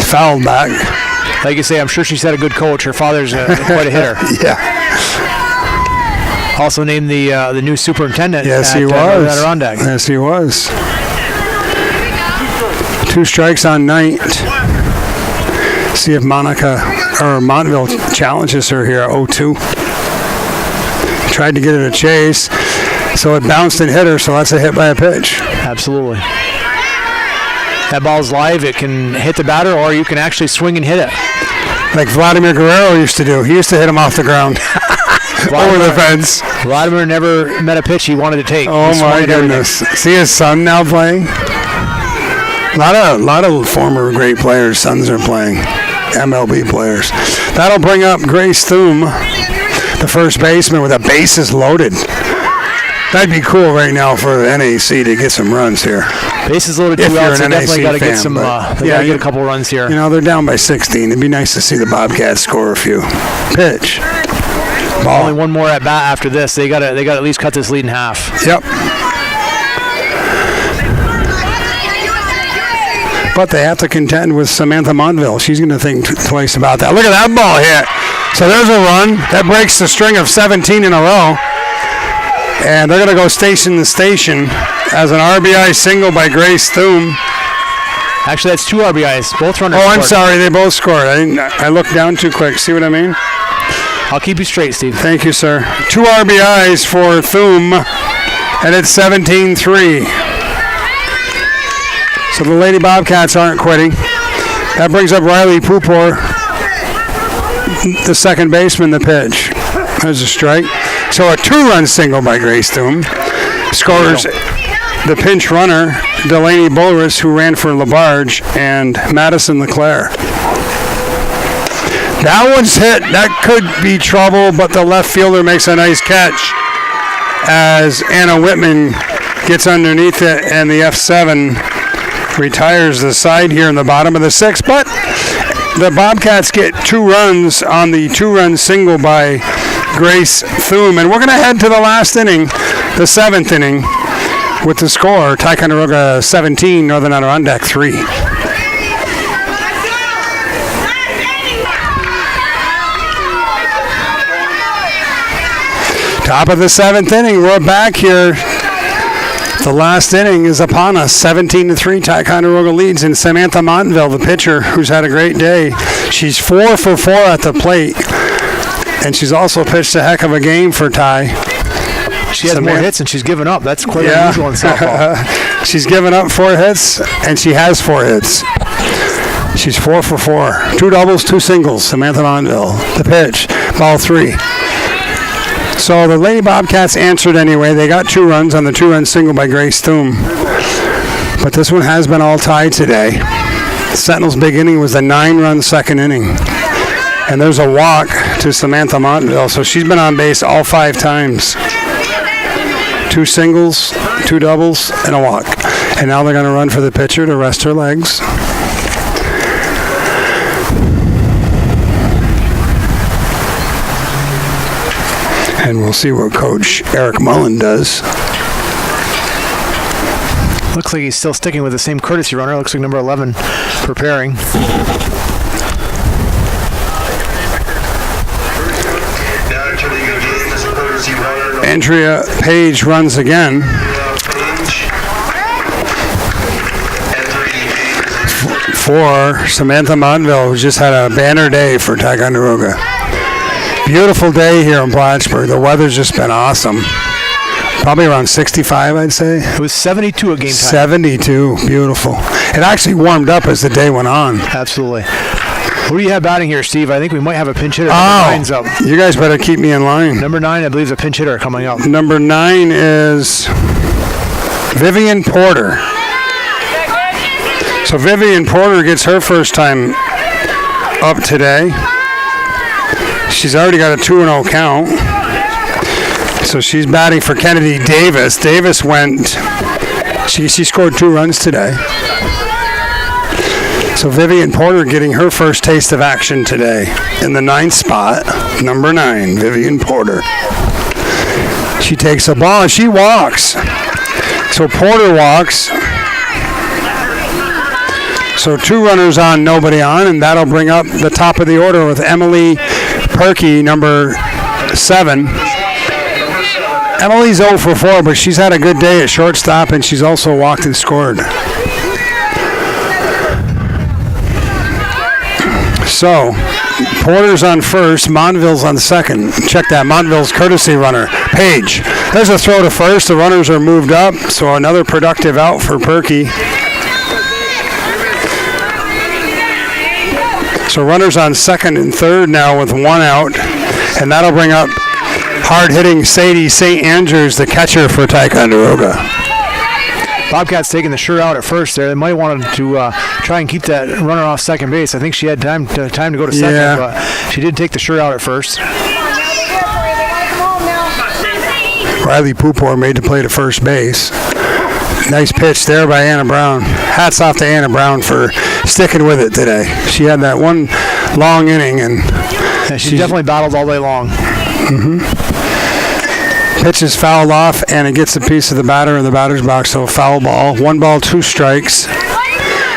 C: Fouled back.
D: Like you say, I'm sure she's had a good coach. Her father's quite a hitter.
C: Yeah.
D: Also named the new superintendent.
C: Yes, he was.
D: Adirondack.
C: Yes, he was. 2 strikes on Knight. See if Montville challenges her here. 0-2. Tried to get it a chase, so it bounced and hit her, so that's a hit by a pitch.
D: Absolutely. That ball's live. It can hit the batter, or you can actually swing and hit it.
C: Like Vladimir Guerrero used to do. He used to hit him off the ground. Over the fence.
D: Vladimir never met a pitch he wanted to take.
C: Oh my goodness. See his son now playing? A lot of former great players' sons are playing. MLB players. That'll bring up Grace Thum, the first baseman, with the bases loaded. That'd be cool right now for the NAC to get some runs here.
D: Bases loaded, 2 outs. They definitely got to get some. They got to get a couple runs here.
C: You know, they're down by 16. It'd be nice to see the Bobcats score a few. Pitch. Ball.
D: Only one more at bat after this. They got to at least cut this lead in half.
C: Yep. But they have to contend with Samantha Montville. She's going to think twice about that. Look at that ball hit. So there's a run. That breaks the string of 17 in a row. And they're going to go station to station as an RBI single by Grace Thum.
D: Actually, that's 2 RBIs. Both runners
C: scored. I'm
D: scored.
C: sorry. They both scored. I looked down too quick. See what I mean?
D: I'll keep you straight, Steve.
C: Thank you, sir. 2 RBIs for Thum, and it's 17-3. So the Lady Bobcats aren't quitting. That brings up Riley Pupor, the second baseman, the pitch. There's a strike. So a 2-run single by Grace Thum. Scores the pinch runner, Delaney Bolris, who ran for LaBarge, and Madison LeClaire. That one's hit. That could be trouble, but the left fielder makes a nice catch as Anna Whitman gets underneath it, and the F7 retires the side here in the bottom of the 6th. But the Bobcats get 2 runs on the 2-run single by Grace Thum. And we're going to head to the last inning, the 7th inning, with the score, Ticonderoga 17, Northern Adirondack 3. Top of the 7th inning. We're back here. The last inning is upon us. 17-3. Ticonderoga leads, and Samantha Montville, the pitcher, who's had a great day. She's 4 for 4 at the plate, and she's also pitched a heck of a game for Ty.
D: She has more hits than she's given up. That's quite unusual in softball.
C: She's given up 4 hits, and she has 4 hits. She's 4 for 4. 2 doubles, 2 singles. Samantha Montville. The pitch. Ball 3. So the Lady Bobcats answered anyway. They got 2 runs on the 2-run single by Grace Thum. But this one has been all tied today. Sentinel's big inning was the 9-run second inning. And there's a walk to Samantha Montville. So she's been on base all 5 times. 2 singles, 2 doubles, and a walk. And now they're going to run for the pitcher to rest her legs. And we'll see what Coach Eric Mullen does.
D: Looks like he's still sticking with the same courtesy runner. Looks like number 11 preparing.
C: Andrea Page runs again. For Samantha Montville, who just had a banner day for Ticonderoga. Beautiful day here in Plattsburgh. The weather's just been awesome. Probably around 65, I'd say.
D: It was 72 at game time.
C: 72. Beautiful. It actually warmed up as the day went on.
D: Absolutely. Who do you have batting here, Steve? I think we might have a pinch hitter.
C: Oh, up. You guys better keep me in line.
D: Number 9, I believe, is a pinch hitter coming up.
C: Number 9 is Vivian Porter. So Vivian Porter gets her first time up today. She's already got a 2-0 count. So she's batting for Kennedy Davis. Davis went, she scored 2 runs today. So Vivian Porter getting her first taste of action today in the 9th spot. Number 9, Vivian Porter. She takes a ball and she walks. So Porter walks. So 2 runners on, nobody on, and that'll bring up the top of the order with Emily Perkey, number 7. Emily's 0 for 4, but she's had a good day at shortstop, and she's also walked and scored. So, Porter's on first, Montville's on second. Check that, Montville's courtesy runner, Page. There's a throw to first. The runners are moved up, so another productive out for Perky. So runners on second and third now with one out, and that'll bring up hard-hitting Sadie St. Andrews, the catcher for Ticonderoga.
D: Bobcats taking the sure out at first there. They might want to try and keep that runner off second base. I think she had time to go to second, but she did take the sure out at first.
C: Riley Pupor made the play to first base. Nice pitch there by Anna Brown. Hats off to Anna Brown for sticking with it today. She had that one long inning, and
D: she definitely battled all day long.
C: Pitch is fouled off, and it gets a piece of the batter in the batter's box, so foul ball. 1 ball, 2 strikes.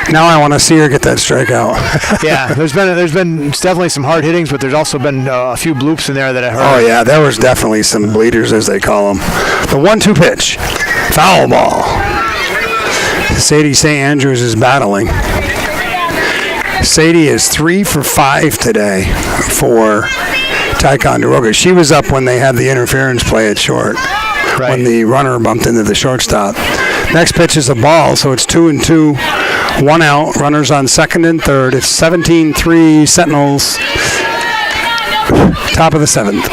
C: Now I want to see her get that strikeout.
D: Yeah, there's been definitely some hard hittings, but there's also been a few bloops in there that I heard.
C: Oh, yeah, there was definitely some bleeders, as they call them. The 1-2 pitch. Foul ball. Sadie St. Andrews is battling. Sadie is 3 for 5 today for Ticonderoga. She was up when they had the interference play at short, when the runner bumped into the shortstop. Next pitch is a ball, so it's 2-2, 1 out. Runners on second and third. It's 17-3 Sentinels. Top of the 7th.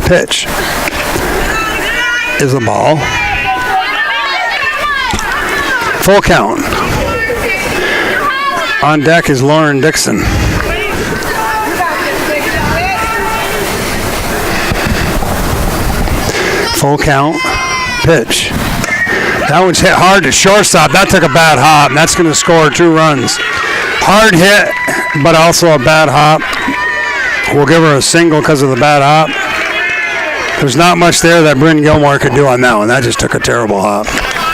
C: Pitch is a ball. Full count. On deck is Lauren Dixon. Full count. Pitch. That one's hit hard to shortstop. That took a bad hop. That's going to score 2 runs. Hard hit, but also a bad hop. We'll give her a single because of the bad hop. There's not much there that Bryn Gilmore could do on that one. That just took a terrible hop.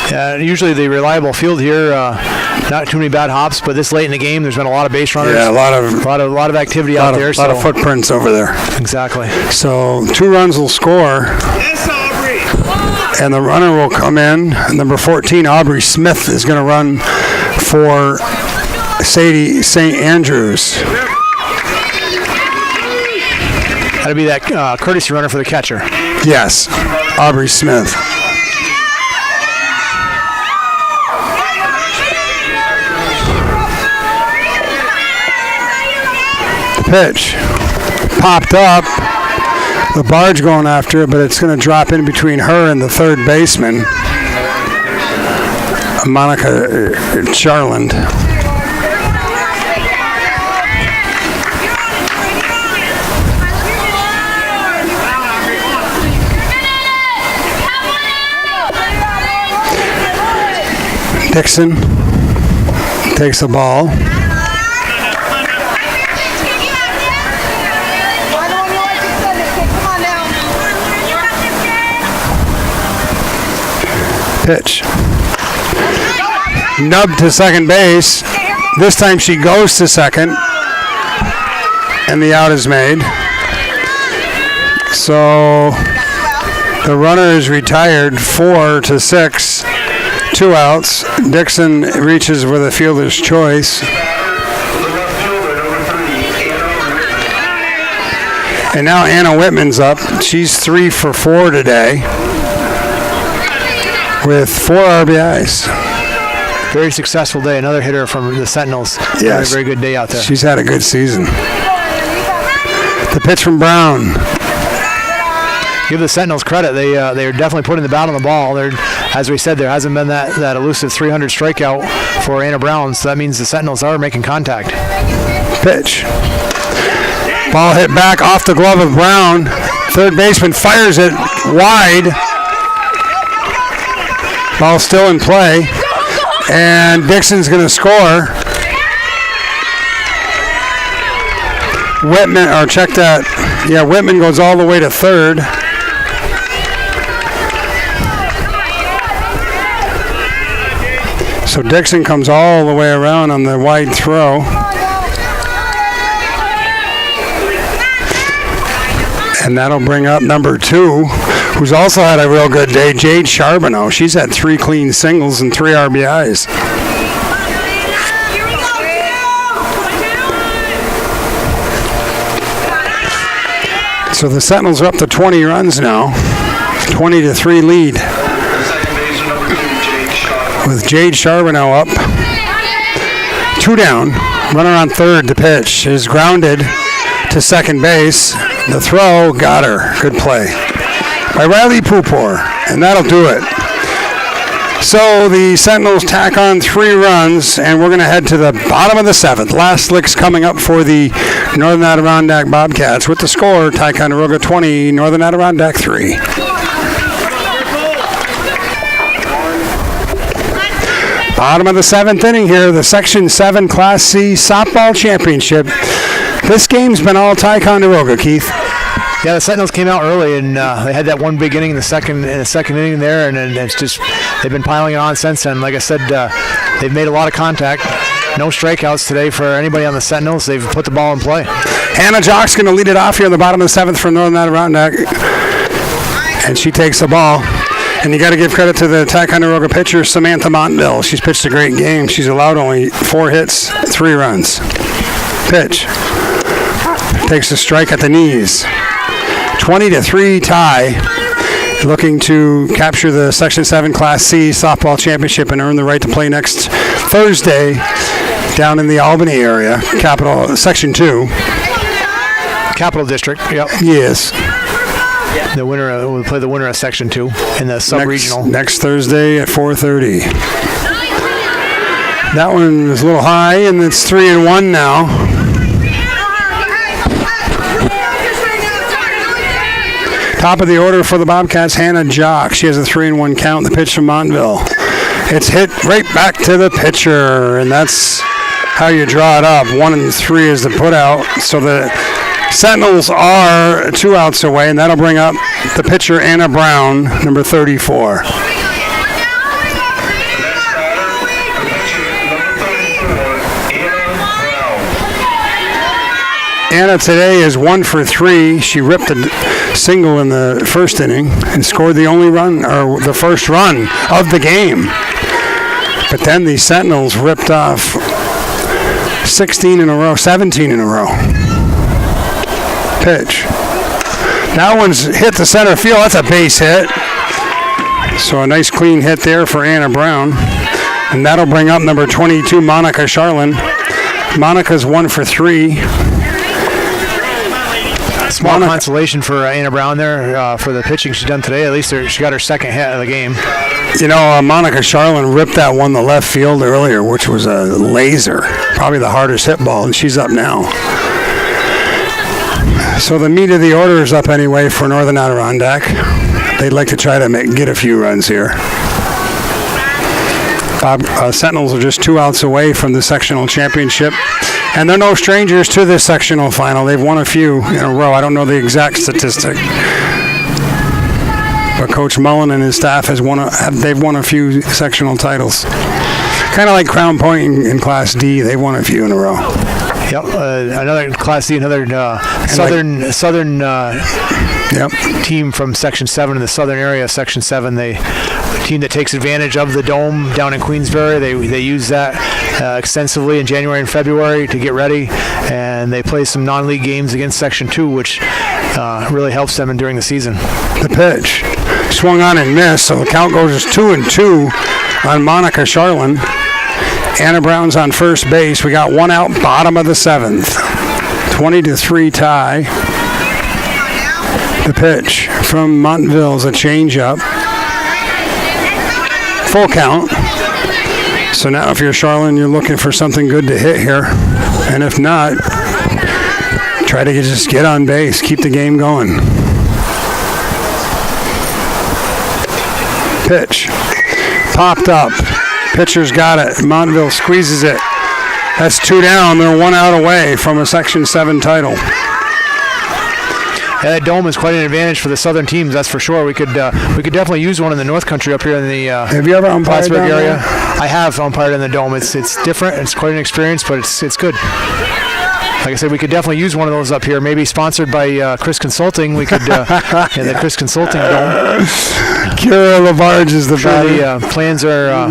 D: Yeah, usually the reliable field here, not too many bad hops, but this late in the game, there's been a lot of base runners.
C: Yeah, a lot of
D: activity out there.
C: A lot of footprints over there.
D: Exactly.
C: So 2 runs will score.
B: Yes, Aubrey.
C: And the runner will come in. Number 14, Aubrey Smith, is going to run for Sadie St. Andrews.
D: That'll be that courtesy runner for the catcher.
C: Yes, Aubrey Smith. Pitch popped up. The barge going after it, but it's going to drop in between her and the third baseman, Monica Charland. Dixon takes the ball. Pitch. Nubbed to second base. This time she goes to second, and the out is made. So the runner is retired, 4-6, 2 outs. Dixon reaches with a fielder's choice. And now Anna Whitman's up. She's 3 for 4 today, with 4 RBIs.
D: Very successful day. Another hitter from the Sentinels.
C: Yes.
D: Very good day out there.
C: She's had a good season. The pitch from Brown.
D: Give the Sentinels credit. They're definitely putting the bat on the ball. As we said, there hasn't been that elusive 300 strikeout for Anna Brown, so that means the Sentinels are making contact.
C: Pitch. Ball hit back off the glove of Brown. Third baseman fires it wide. Ball still in play. And Dixon's going to score. Whitman, or check that. Yeah, Whitman goes all the way to third. So Dixon comes all the way around on the wide throw. And that'll bring up number 2, who's also had a real good day, Jade Charbonneau. She's had 3 clean singles and 3 RBIs. So the Sentinels are up to 20 runs now. 20-3 lead.
B: Second baseman number 2, Jake Shaw.
C: With Jade Charbonneau up. 2 down. Runner on third. The pitch is grounded to second base. The throw got her. Good play by Riley Pupor. And that'll do it. So the Sentinels tack on 3 runs, and we're going to head to the bottom of the 7th. Last licks coming up for the Northern Adirondack Bobcats with the score, Ticonderoga 20, Northern Adirondack 3. Bottom of the 7th inning here, the Section 7 Class C Softball Championship. This game's been all Ticonderoga, Keith.
D: Yeah, the Sentinels came out early, and they had that one big inning in the second inning there, and then it's just they've been piling it on since then. Like I said, they've made a lot of contact. No strikeouts today for anybody on the Sentinels. They've put the ball in play.
C: Hannah Jock's going to lead it off here in the bottom of the 7th for Northern Adirondack, and she takes the ball. And you got to give credit to the Ticonderoga pitcher, Samantha Montville. She's pitched a great game. She's allowed only 4 hits, 3 runs. Pitch. Takes a strike at the knees. 20-3 tie, looking to capture the Section 7 Class C Softball Championship and earn the right to play next Thursday down in the Albany area, Section 2.
D: Capital District, yep.
C: Yes.
D: The winner will play the winner of Section 2 in the sub-regional.
C: Next Thursday at 4:30. That one is a little high, and it's 3-1 now. Top of the order for the Bobcats, Hannah Jock. She has a 3-1 count. The pitch from Montville. It's hit right back to the pitcher, and that's how you draw it up. 1-3 is the put out. So the Sentinels are 2 outs away, and that'll bring up the pitcher, Anna Brown, number 34. Anna today is 1 for 3. She ripped a single in the first inning and scored the only run, or the first run of the game. But then the Sentinels ripped off 17 in a row. Pitch. That one's hit to center field. That's a base hit. So a nice clean hit there for Anna Brown. And that'll bring up number 22, Monica Charlin. Monica's 1 for 3.
D: Small consolation for Anna Brown there for the pitching she's done today. At least she got her second hit of the game.
C: You know, Monica Charlin ripped that one to left field earlier, which was a laser. Probably the hardest hit ball, and she's up now. So the meat of the order is up anyway for Northern Adirondack. They'd like to try to get a few runs here. Sentinels are just 2 outs away from the sectional championship, and they're no strangers to this sectional final. They've won a few in a row. I don't know the exact statistic, but Coach Mullen and his staff they've won a few sectional titles. Kind of like Crown Point in Class D. They've won a few in a row.
D: Yep, another Class D, another southern team from Section 7 in the southern area of Section 7. A team that takes advantage of the dome down in Queensbury. They use that extensively in January and February to get ready, and they play some non-league games against Section 2, which really helps them during the season. The
C: pitch swung on and missed, so the count goes 2-2 on Monica Charlin. Anna Brown's on first base. We got 1 out, bottom of the 7th. 20-3 tie. The pitch from Montville's a changeup. Full count. So now if you're Charlin, you're looking for something good to hit here. And if not, try to just get on base. Keep the game going. Pitch. Popped up. Pitcher's got it. Montville squeezes it. That's 2 down. They're 1 out away from a Section 7 title.
D: Yeah, that dome is quite an advantage for the southern teams, that's for sure. We could definitely use one in the North Country up here in the
C: have you ever umpired
D: Plattsburgh area? I have umpired in the dome. It's different. It's quite an experience, but it's good. like I said, we could definitely use one of those up here. Maybe sponsored by Chris Consulting. We could, in the Chris Consulting Dome.
C: Kira LaBarge is the
D: Sure,
C: batter.
D: the plans are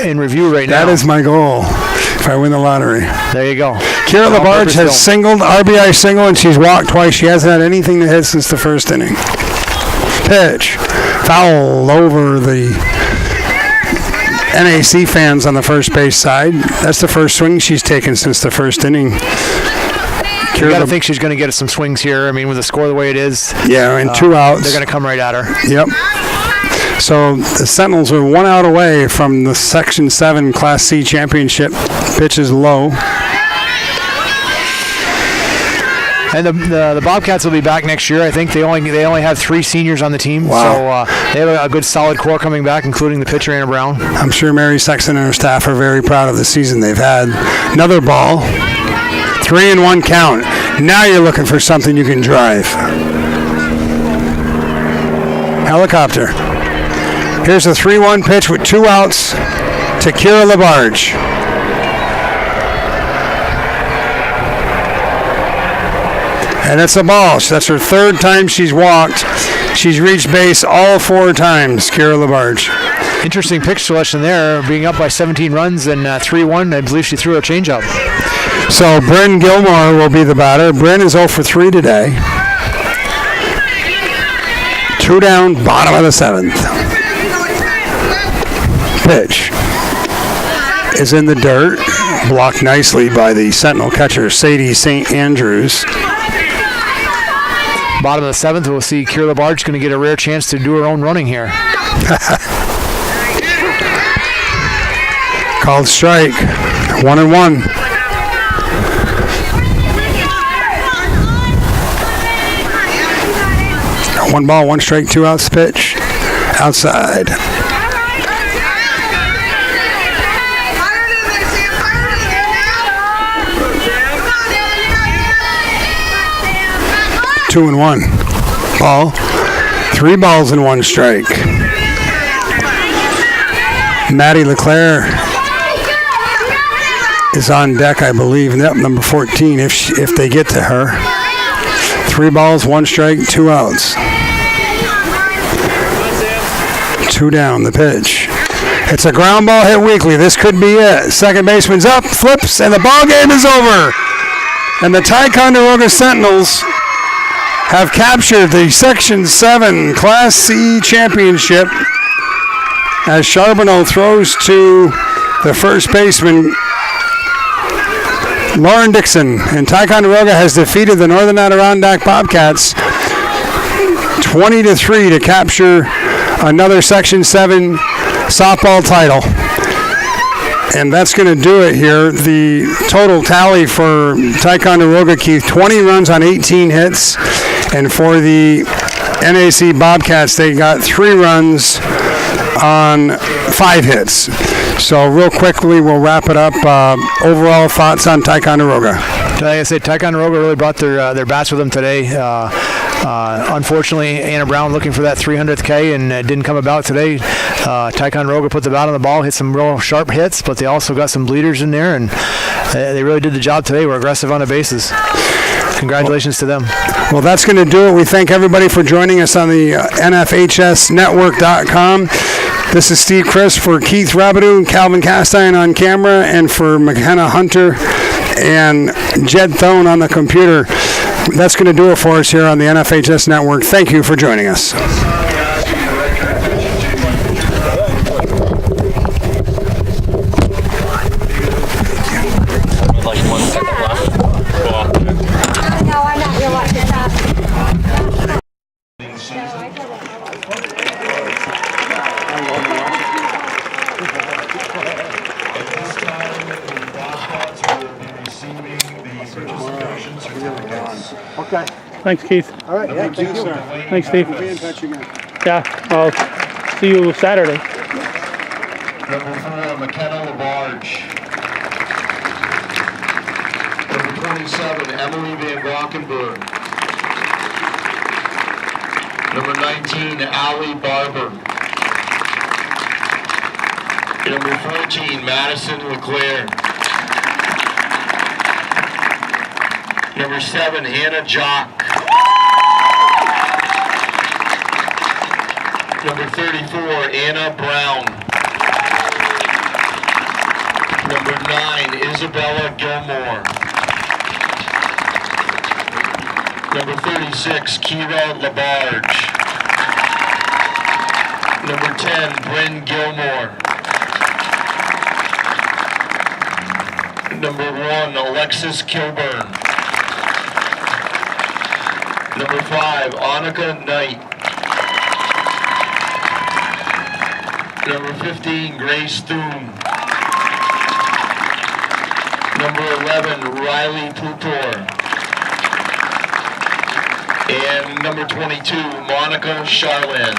D: in review right now.
C: That is my goal if I win the lottery.
D: There you go.
C: Kira LaBarge
D: All-purpose
C: has
D: dome.
C: singled, RBI single, and she's walked twice. She hasn't had anything to hit since the first inning. Pitch. Foul over the NAC fans on the first base side. That's the first swing she's taken since the first inning.
D: You got to think she's going to get some swings here. I mean, with the score the way it is.
C: Yeah, and 2 outs.
D: They're going to come right at her.
C: Yep. So the Sentinels are 1 out away from the Section 7 Class C championship. Pitch is low.
D: And the Bobcats will be back next year. I think they only have 3 seniors on the team.
C: Wow.
D: So they have a good solid core coming back, including the pitcher, Anna Brown.
C: I'm sure Mary Sexton and her staff are very proud of the season they've had. Another ball. 3-1 count. Now you're looking for something you can drive. Helicopter. Here's a 3-1 pitch with 2 outs to Kira LaBarge. And it's a ball. That's her 3rd time she's walked. She's reached base all 4 times, Kira LaBarge.
D: Interesting pitch selection there, being up by 17 runs and 3-1. I believe she threw a changeup.
C: So Bryn Gilmore will be the batter. Bryn is 0 for 3 today. 2 down, bottom of the 7th. Pitch is in the dirt, blocked nicely by the Sentinel catcher, Sadie St. Andrews.
D: Bottom of the 7th, we'll see Kira LaBarge going to get a rare chance to do her own running here.
C: Called strike. 1-1. One ball, 1 strike, 2 outs pitch. Outside. Two and 1. Ball. 3 balls and 1 strike. Maddie LeClaire is on deck, I believe. Yep, number 14, if they get to her. 3 balls, 1 strike, 2 outs. 2 down, the pitch. It's a ground ball hit weakly. This could be it. Second baseman's up, flips, and the ball game is over. And the Ticonderoga Sentinels have captured the Section 7 Class C championship as Charbonneau throws to the first baseman, Lauren Dixon. And Ticonderoga has defeated the Northern Adirondack Bobcats 20-3 to capture another Section 7 softball title. And that's going to do it here. The total tally for Ticonderoga, Keith, 20 runs on 18 hits. And for the NAC Bobcats, they got 3 runs on 5 hits. So real quickly, we'll wrap it up. Overall thoughts on Ticonderoga?
D: Like I said, Ticonderoga really brought their bats with them today. Unfortunately, Anna Brown looking for that 300th K and it didn't come about today. Ticonderoga put the bat on the ball, hit some real sharp hits, but they also got some bleeders in there, and they really did the job today. We're aggressive on the bases. Congratulations to them.
C: Well, that's going to do it. We thank everybody for joining us on the NFHSnetwork.com. This is Steve Chris for Keith Rabideau and Calvin Castine on camera, and for McKenna Hunter and Jed Thone on the computer. That's going to do it for us here on the NFHS Network. Thank you for joining us.
A: Okay. Thanks, Keith.
C: All right. Yeah, thank you.
A: Thanks, Steve.
C: We'll be in touch again.
A: Yeah, I'll see you Saturday.
B: Number 4, McKenna LaBarge. Number 27, Emily Van Valkenburg. Number 19, Allie Barber. Number 14, Madison LeClaire. Number 7, Hannah Jock. Number 34, Anna Brown. Number 9, Isabella Gilmore. Number 36, Kira Labarge. Number 10, Bryn Gilmore. Number 1, Alexis Kilburn. Number 5, Annika Knight. Number 15, Grace Thune. Number 11, Riley Putor. And number 22, Monica Charlin.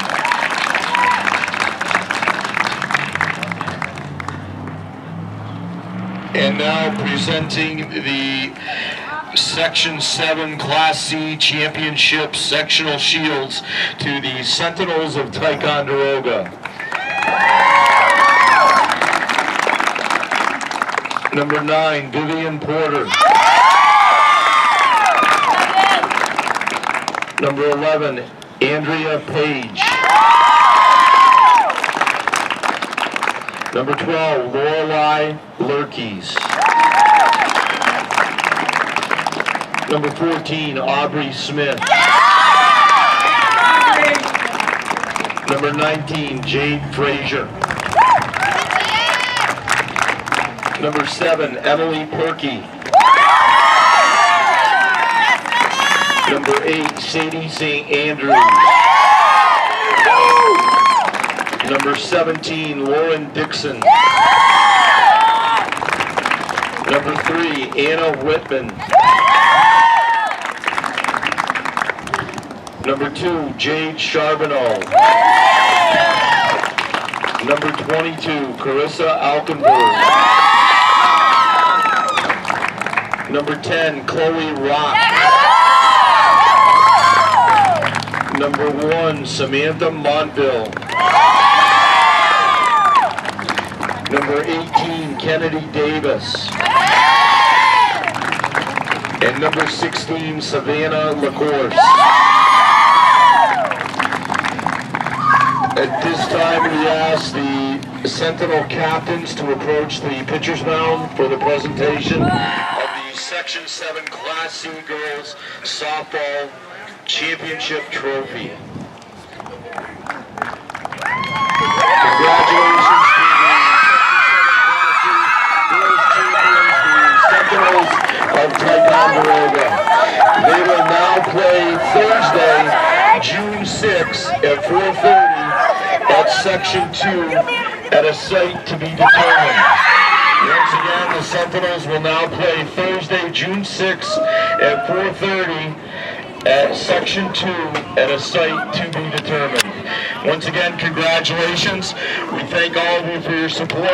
B: And now presenting the Section 7 Class C Championship Sectional Shields to the Sentinels of Ticonderoga. Number 9, Vivian Porter. Number 11, Andrea Page. Number 12, Lorelei Lurkeys. Number 14, Aubrey Smith. Number 19, Jade Frazier. Number 7, Emily Perky. Number 8, Sadie St. Andrews. Number 17, Lauren Dixon. Number 3, Anna Whitman. Number 2, Jade Charbonneau. Number 22, Carissa Alkenberg. Number 10, Chloe Rock. Number 1, Samantha Montville. Number 18, Kennedy Davis. And number 16, Savannah LaCourse. At this time, we ask the Sentinel captains to approach the pitcher's mound for the presentation of the Section 7 Class C Girls Softball Championship Trophy. Congratulations to the Sentinels of Ticonderoga. They will now play Thursday, June 6th at 4:30 at Section 2 at a site to be determined. Once again, the Sentinels will now play Thursday, June 6th at 4:30 at Section 2 at a site to be determined. Once again, congratulations. We thank all of you for your support.